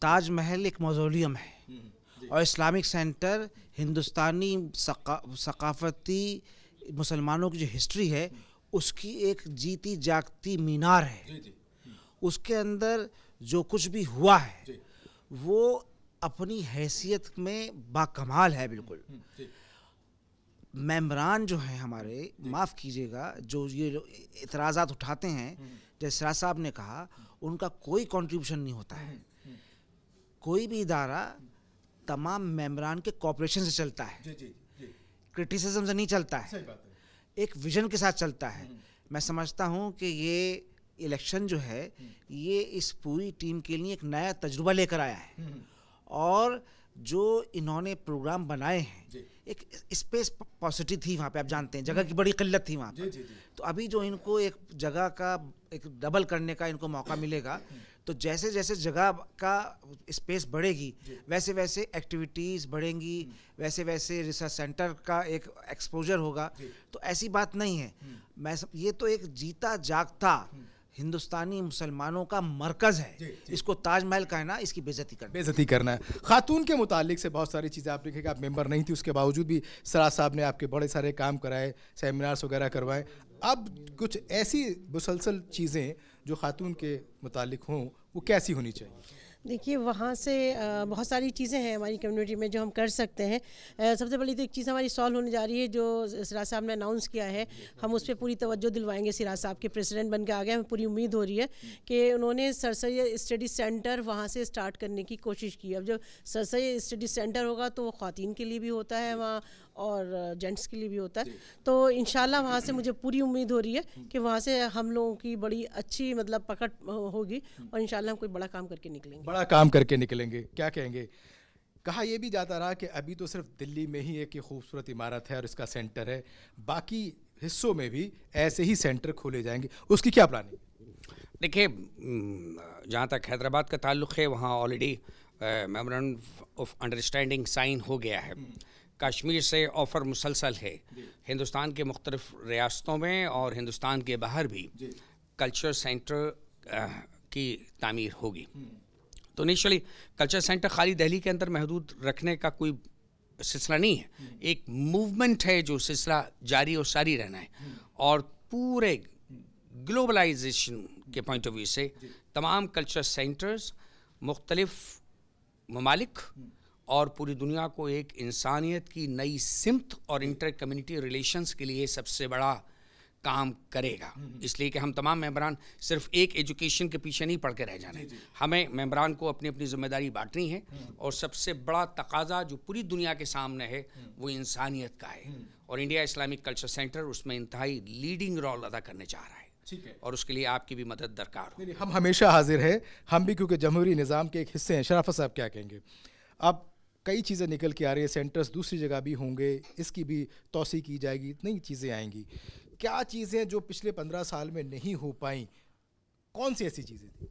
ताजमहल एक मौजोलियम है और इस्लामिक सेंटर हिंदुस्तानी सकाफती मुसलमानों की जो हिस्ट्री है उसकी एक जीती जागती मीनार है। उसके अंदर जो कुछ भी हुआ है वो अपनी हैसियत में बाकमाल है। बिल्कुल मेंबरान जो हैं हमारे, माफ़ कीजिएगा, जो ये इतराज़ात उठाते हैं, जैसे सिराज साहब ने कहा, उनका कोई कंट्रीब्यूशन नहीं होता है। कोई भी इदारा तमाम मेंबरान के कॉपरेशन से चलता है, क्रिटिसिज्म से नहीं चलता है, एक विजन के साथ चलता है। मैं समझता हूँ कि ये इलेक्शन जो है ये इस पूरी टीम के लिए एक नया तजुर्बा लेकर आया है और जो इन्होंने प्रोग्राम बनाए हैं, एक स्पेस पॉसिटी थी वहाँ पे, आप जानते हैं जगह की बड़ी किल्लत थी वहाँ पे। तो अभी जो इनको एक जगह का एक डबल करने का इनको मौका मिलेगा, तो जैसे जैसे जगह का स्पेस बढ़ेगी वैसे वैसे एक्टिविटीज़ बढ़ेंगी, वैसे वैसे रिसर्च सेंटर का एक एक्सपोजर होगा। तो ऐसी बात नहीं है, ये तो एक जीता जागता हिंदुस्तानी मुसलमानों का मरकज़ है। इसको ताजमहल कहना, इसकी बेइज्जती करना है। खातून के मुतालिक से बहुत सारी चीज़ें आपने कहा, आप मेंबर नहीं थी, उसके बावजूद भी सिराज साहब ने आपके बड़े सारे काम कराए, सेमिनार्स वगैरह करवाए। अब कुछ ऐसी मुसलसल चीज़ें जो खातून के मुतालिक हों वो कैसी होनी चाहिए? देखिए, वहाँ से बहुत सारी चीज़ें हैं हमारी कम्युनिटी में जो हम कर सकते हैं। सबसे बड़ी तो एक चीज़ हमारी सॉल्व होने जा रही है जो सिराज साहब ने अनाउंस किया है, हम उस पर पूरी तवज्जो दिलवाएंगे। सिराज साहब के प्रेसिडेंट बन के आ गए, हमें पूरी उम्मीद हो रही है कि उन्होंने सर सैयद स्टडी सेंटर वहाँ से स्टार्ट करने की कोशिश की। अब जब सर सैयद स्टडी सेंटर होगा तो वो ख़वातीन के लिए भी होता है वहाँ और जेंट्स के लिए भी होता है। तो इंशाल्लाह वहाँ से मुझे पूरी उम्मीद हो रही है कि वहाँ से हम लोगों की बड़ी अच्छी मतलब पकड़ होगी और इंशाल्लाह हम कोई बड़ा काम करके निकलेंगे। बड़ा काम करके निकलेंगे, क्या कहेंगे? कहा यह भी जाता रहा कि अभी तो सिर्फ दिल्ली में ही एक खूबसूरत इमारत है और इसका सेंटर है, बाकी हिस्सों में भी ऐसे ही सेंटर खोले जाएंगे, उसकी क्या प्लानिंग? देखिए, जहाँ तक हैदराबाद का ताल्लुक़ है वहाँ already memorandum of understanding sign हो गया है। कश्मीर से ऑफ़र मुसलसल है। हिंदुस्तान के मुख्तलिफ रियासतों में और हिंदुस्तान के बाहर भी कल्चर सेंटर की तामीर होगी। तो इनिशियली कल्चर सेंटर खाली दिल्ली के अंदर महदूद रखने का कोई सिलसिला नहीं है, एक मूवमेंट है जो सिलसिला जारी और सारी रहना है। और पूरे ग्लोबलाइजेशन के पॉइंट ऑफ व्यू से तमाम कल्चर सेंटर्स मुख्तलिफ ममालिक और पूरी दुनिया को एक इंसानियत की नई सिमत और इंटर कम्युनिटी रिलेशंस के लिए सबसे बड़ा काम करेगा। इसलिए कि हम तमाम मेंबरान सिर्फ एक एजुकेशन के पीछे नहीं पड़ के रह जाने, हमें मेंबरान को अपनी अपनी जिम्मेदारी बांटनी है। और सबसे बड़ा तकाजा जो पूरी दुनिया के सामने है वो इंसानियत का है, और इंडिया इस्लामिक कल्चर सेंटर उसमें इंतहाई लीडिंग रोल अदा करने जा रहा है। ठीक है, और उसके लिए आपकी भी मदद दरकार हो। हम हमेशा हाजिर हैं, हम भी क्योंकि जमहूरी निज़ाम के एक हिस्से हैं। शराफत साहब क्या कहेंगे? अब कई चीज़ें निकल के आ रही है, सेंटर्स दूसरी जगह भी होंगे, इसकी भी तौसी की जाएगी, नई चीज़ें आएंगी। क्या चीज़ें जो पिछले 15 साल में नहीं हो पाई, कौन सी ऐसी चीज़ें थी?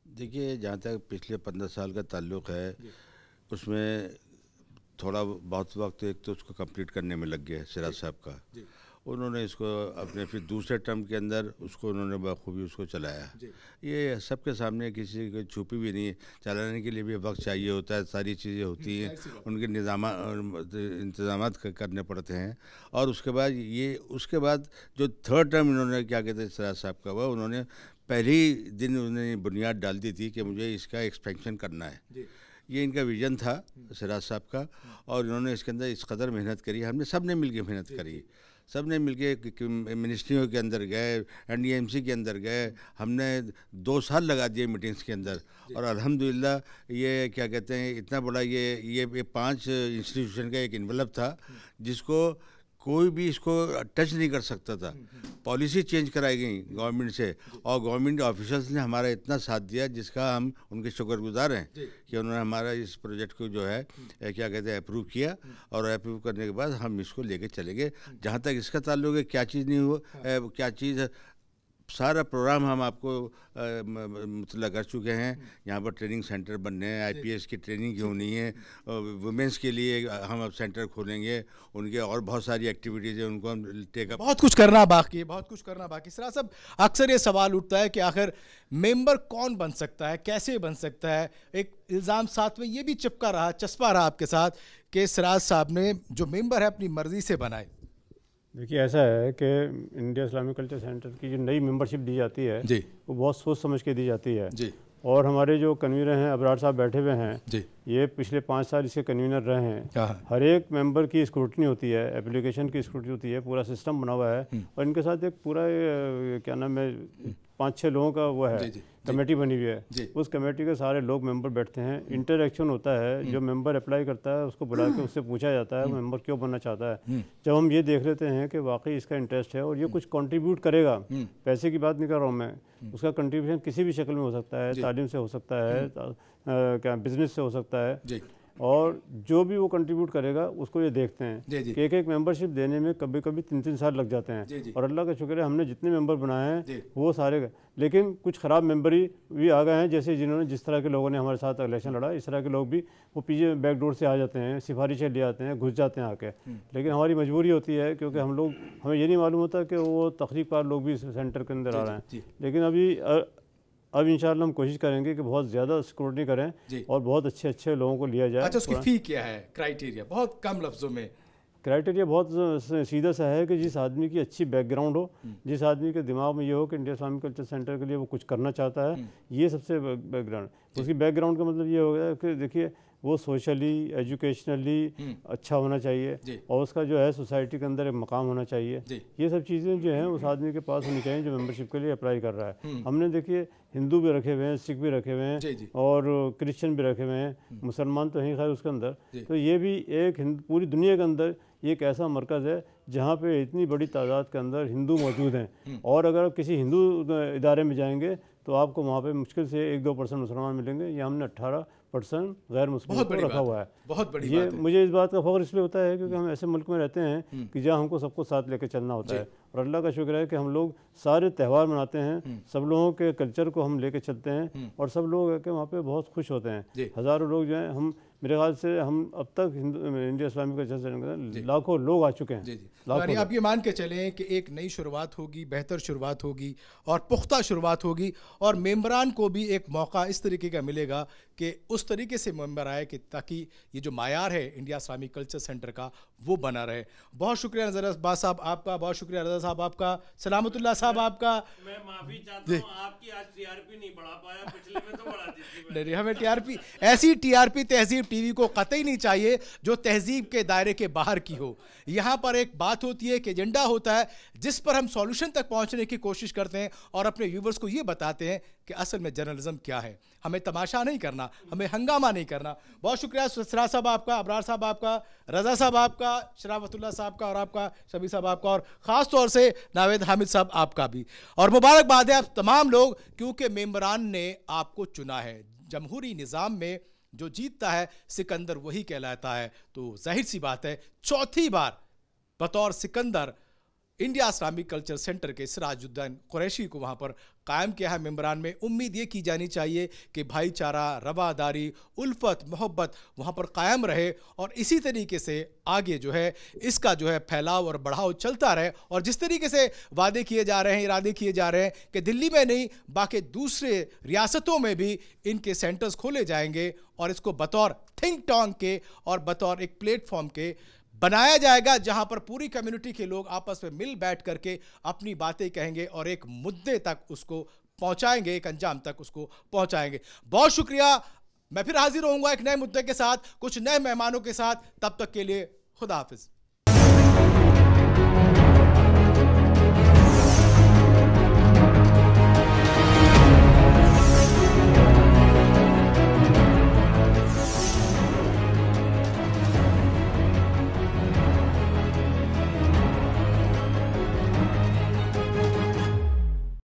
देखिए, जहाँ तक पिछले 15 साल का ताल्लुक़ है, उसमें थोड़ा बहुत वक्त एक तो उसको कंप्लीट करने में लग गया सिराज साहब का। उन्होंने इसको अपने फिर दूसरे टर्म के अंदर उसको उन्होंने बखूबी उसको चलाया। ये सबके सामने किसी को छुपी भी नहीं है, चलाने के लिए भी वक्त चाहिए होता है, सारी चीज़ें होती हैं, उनके इंतज़ाम करने पड़ते हैं। और उसके बाद जो थर्ड टर्म इन्होंने क्या कहते हैं सिराज साहब का, वह उन्होंने पहले ही दिन उन्होंने बुनियाद डाल दी थी कि मुझे इसका एक्सपेंशन करना है। ये इनका विज़न था सिराज साहब का, और इन्होंने इसके अंदर इस कदर मेहनत करी, हमने सब ने मिल के मेहनत करी, सब ने मिलके मिनिस्ट्रियों के अंदर गए, NDMC के अंदर गए, हमने 2 साल लगा दिए मीटिंग्स के अंदर। और अल्हम्दुलिल्लाह ये क्या कहते हैं, इतना बड़ा ये 5 इंस्टीट्यूशन का एक इन्वेलप था जिसको कोई भी इसको टच नहीं कर सकता था। पॉलिसी चेंज कराई गई गवर्नमेंट से, और गवर्नमेंट ऑफिसर्स ने हमारा इतना साथ दिया जिसका हम उनके शुक्रगुजार हैं कि उन्होंने हमारा इस प्रोजेक्ट को जो है क्या कहते हैं अप्रूव किया, और अप्रूव करने के बाद हम इसको लेके चले गए। जहाँ तक इसका ताल्लुक है, क्या चीज़ नहीं हुआ, क्या चीज़, सारा प्रोग्राम हम आपको मुतला कर चुके हैं। यहाँ पर ट्रेनिंग सेंटर बनने हैं, IPS की ट्रेनिंग की होनी है, वुमेंस के लिए हम अब सेंटर खोलेंगे, उनके और बहुत सारी एक्टिविटीज़ हैं, उनको हम टेकअप, बहुत कुछ करना बाकी है, बहुत कुछ करना बाकी। सिराज साहब, अक्सर ये सवाल उठता है कि आखिर मेंबर कौन बन सकता है, कैसे बन सकता है। एक इल्ज़ाम साथ में ये भी चिपका रहा, चस्पा रहा आपके साथ कि सिराज साहब ने जो मेंबर है अपनी मर्ज़ी से बनाए। देखिए, ऐसा है कि इंडिया इस्लामिक कल्चर सेंटर की जो नई मेंबरशिप दी जाती है जी, वो बहुत सोच समझ के दी जाती है जी। और हमारे जो कन्वीनर हैं अबरार साहब बैठे हुए हैं जी, ये पिछले 5 साल इसके कन्वीनर रहे हैं। हर एक मेंबर की स्क्रूटनी होती है, एप्लीकेशन की स्क्रूटनी होती है, पूरा सिस्टम बना हुआ है। और इनके साथ एक पूरा क्या नाम है 5-6 लोगों का वो है कमेटी बनी हुई है। उस कमेटी के सारे लोग मेंबर बैठते हैं, इंटरेक्शन होता है। जो मेंबर अप्लाई करता है उसको बुला के उससे पूछा जाता है मेंबर क्यों बनना चाहता है। जब हम ये देख लेते हैं कि वाकई इसका इंटरेस्ट है और ये कुछ कंट्रीब्यूट करेगा, पैसे की बात नहीं कर रहा हूँ मैं, उसका कंट्रीब्यूशन किसी भी शक्ल में हो सकता है, तालीम से हो सकता है, क्या बिजनेस से हो सकता है, और जो भी वो कंट्रीब्यूट करेगा उसको ये देखते हैं कि एक मेंबरशिप देने में कभी कभी 3-3 साल लग जाते हैं। और अल्लाह का शुक्र है हमने जितने मेंबर बनाए हैं वो सारे, लेकिन कुछ ख़राब मेंबर भी आ गए हैं, जैसे जिस तरह के लोगों ने हमारे साथ इलेक्शन लड़ा, इस तरह के लोग भी वो पीछे बैकडोर से आ जाते हैं, सिफारिशें ले आते हैं, घुस जाते हैं आके। लेकिन हमारी मजबूरी होती है क्योंकि हमें ये नहीं मालूम होता कि वो तकरीबकार लोग भी सेंटर के अंदर आ रहे हैं। लेकिन अब इंशाअल्लाह हम कोशिश करेंगे कि बहुत ज़्यादा स्क्रूटनी करें और बहुत अच्छे लोगों को लिया जाए। अच्छा, उसकी फ़ी क्या है, क्राइटेरिया? बहुत कम लफ्ज़ों में क्राइटेरिया बहुत सीधा सा है कि जिस आदमी की अच्छी बैकग्राउंड हो, जिस आदमी के दिमाग में ये हो कि इंडिया इस्लामिक कल्चर सेंटर के लिए वो कुछ करना चाहता है, ये सबसे बैकग्राउंड। उसकी बैकग्राउंड का मतलब ये हो गया कि देखिए वो सोशली एजुकेशनली अच्छा होना चाहिए और उसका जो है सोसाइटी के अंदर एक मकाम होना चाहिए। ये सब चीज़ें जो हैं उस आदमी के पास होनी चाहिए जो मेंबरशिप के लिए अप्लाई कर रहा है। हमने देखिए हिंदू भी रखे हुए हैं, सिख भी रखे हुए हैं और क्रिश्चियन भी रखे हुए हैं, मुसलमान तो हैं खैर उसके अंदर। तो ये भी एक पूरी दुनिया के अंदर ये एक ऐसा मरकज़ है जहाँ पे इतनी बड़ी तादाद के अंदर हिंदू मौजूद हैं। और अगर आप किसी हिंदू इदारे में जाएंगे तो आपको वहाँ पे मुश्किल से 1-2% मुसलमान मिलेंगे। ये हमने 18% गैर मुस्लिम को रखा हुआ है। बहुत बड़ी ये मुझे इस बात का फ़ख्र इसलिए होता है क्योंकि हम ऐसे मुल्क में रहते हैं कि जहाँ हमको सबको साथ लेकर चलना होता है और अल्लाह का शुक्र है कि हम लोग सारे त्यौहार मनाते हैं, सब लोगों के कल्चर को हम लेके चलते हैं और सब लोग के वहाँ पे बहुत खुश होते हैं। हज़ारों लोग जो हैं, हम मेरे ख्याल से हम अब तक इंडिया इस्लामिक कल्चर से लाखों लोग आ चुके हैं। यानी आप ये मान के चलें कि एक नई शुरुआत होगी, बेहतर शुरुआत होगी और पुख्ता शुरुआत होगी और मेंबरान को भी एक मौका इस तरीके का मिलेगा कि उस तरीके से मेंबर आए कि ताकि ये जो मायार है इंडिया इस्लामिक कल्चर सेंटर का वो बना रहे। बहुत शुक्रिया नज़र अब्बास साहब आपका, बहुत शुक्रिया रज़ा साहब आपका, सलामतुल्लाह साहब आपका। मैं माफ़ी चाहता हूँ, आपकी आज टीआरपी नहीं बढ़ा पाया, पिछले में तो बढ़ा दी थी। नहीं, हमें टीआरपी, ऐसी टीआरपी तहजीब टीवी को कतई नहीं चाहिए जो तहजीब के दायरे के बाहर की हो। यहाँ पर एक बात होती है कि एजेंडा होता है जिस पर हम सॉल्यूशन तक पहुँचने की कोशिश करते हैं और अपने व्यूवर्स को ये बताते हैं कि असल में जर्नलिज्म क्या है। हमें तमाशा नहीं करना, हमें हंगामा नहीं करना। बहुत शुक्रिया सिराज साहब आपका, अबरार साहब आपका, रज़ा साहब आपका, शराफतुल्लाह साहब का और आपका, शबीर साहब आपका और ख़ास तौर से नावेद हामिद साहब आपका भी। और मुबारकबाद है आप तमाम लोग, क्योंकि मेंबरान ने आपको चुना है। जमहूरी निज़ाम में जो जीतता है सिकंदर वही कहलाता है। तो जाहिर सी बात है चौथी बार बतौर Sikandar India Islamic culture centre के सिराजुद्दीन कुरैशी को वहाँ पर कायम किया है मेंबरान में। उम्मीद ये की जानी चाहिए कि भाईचारा, रवादारी, उल्फत, मोहब्बत वहाँ पर कायम रहे और इसी तरीके से आगे जो है इसका जो है फैलाव और बढ़ाव चलता रहे। और जिस तरीके से वादे किए जा रहे हैं, इरादे किए जा रहे हैं कि दिल्ली में नहीं बाकी दूसरे रियासतों में भी इनके सेंटर्स खोले जाएंगे और इसको बतौर थिंक टैंक के और बतौर एक प्लेटफॉर्म के बनाया जाएगा जहां पर पूरी कम्युनिटी के लोग आपस में मिल बैठ करके अपनी बातें कहेंगे और एक मुद्दे तक उसको पहुंचाएंगे, एक अंजाम तक उसको पहुंचाएंगे। बहुत शुक्रिया। मैं फिर हाजिर होऊंगा एक नए मुद्दे के साथ, कुछ नए मेहमानों के साथ। तब तक के लिए खुदा हाफिज।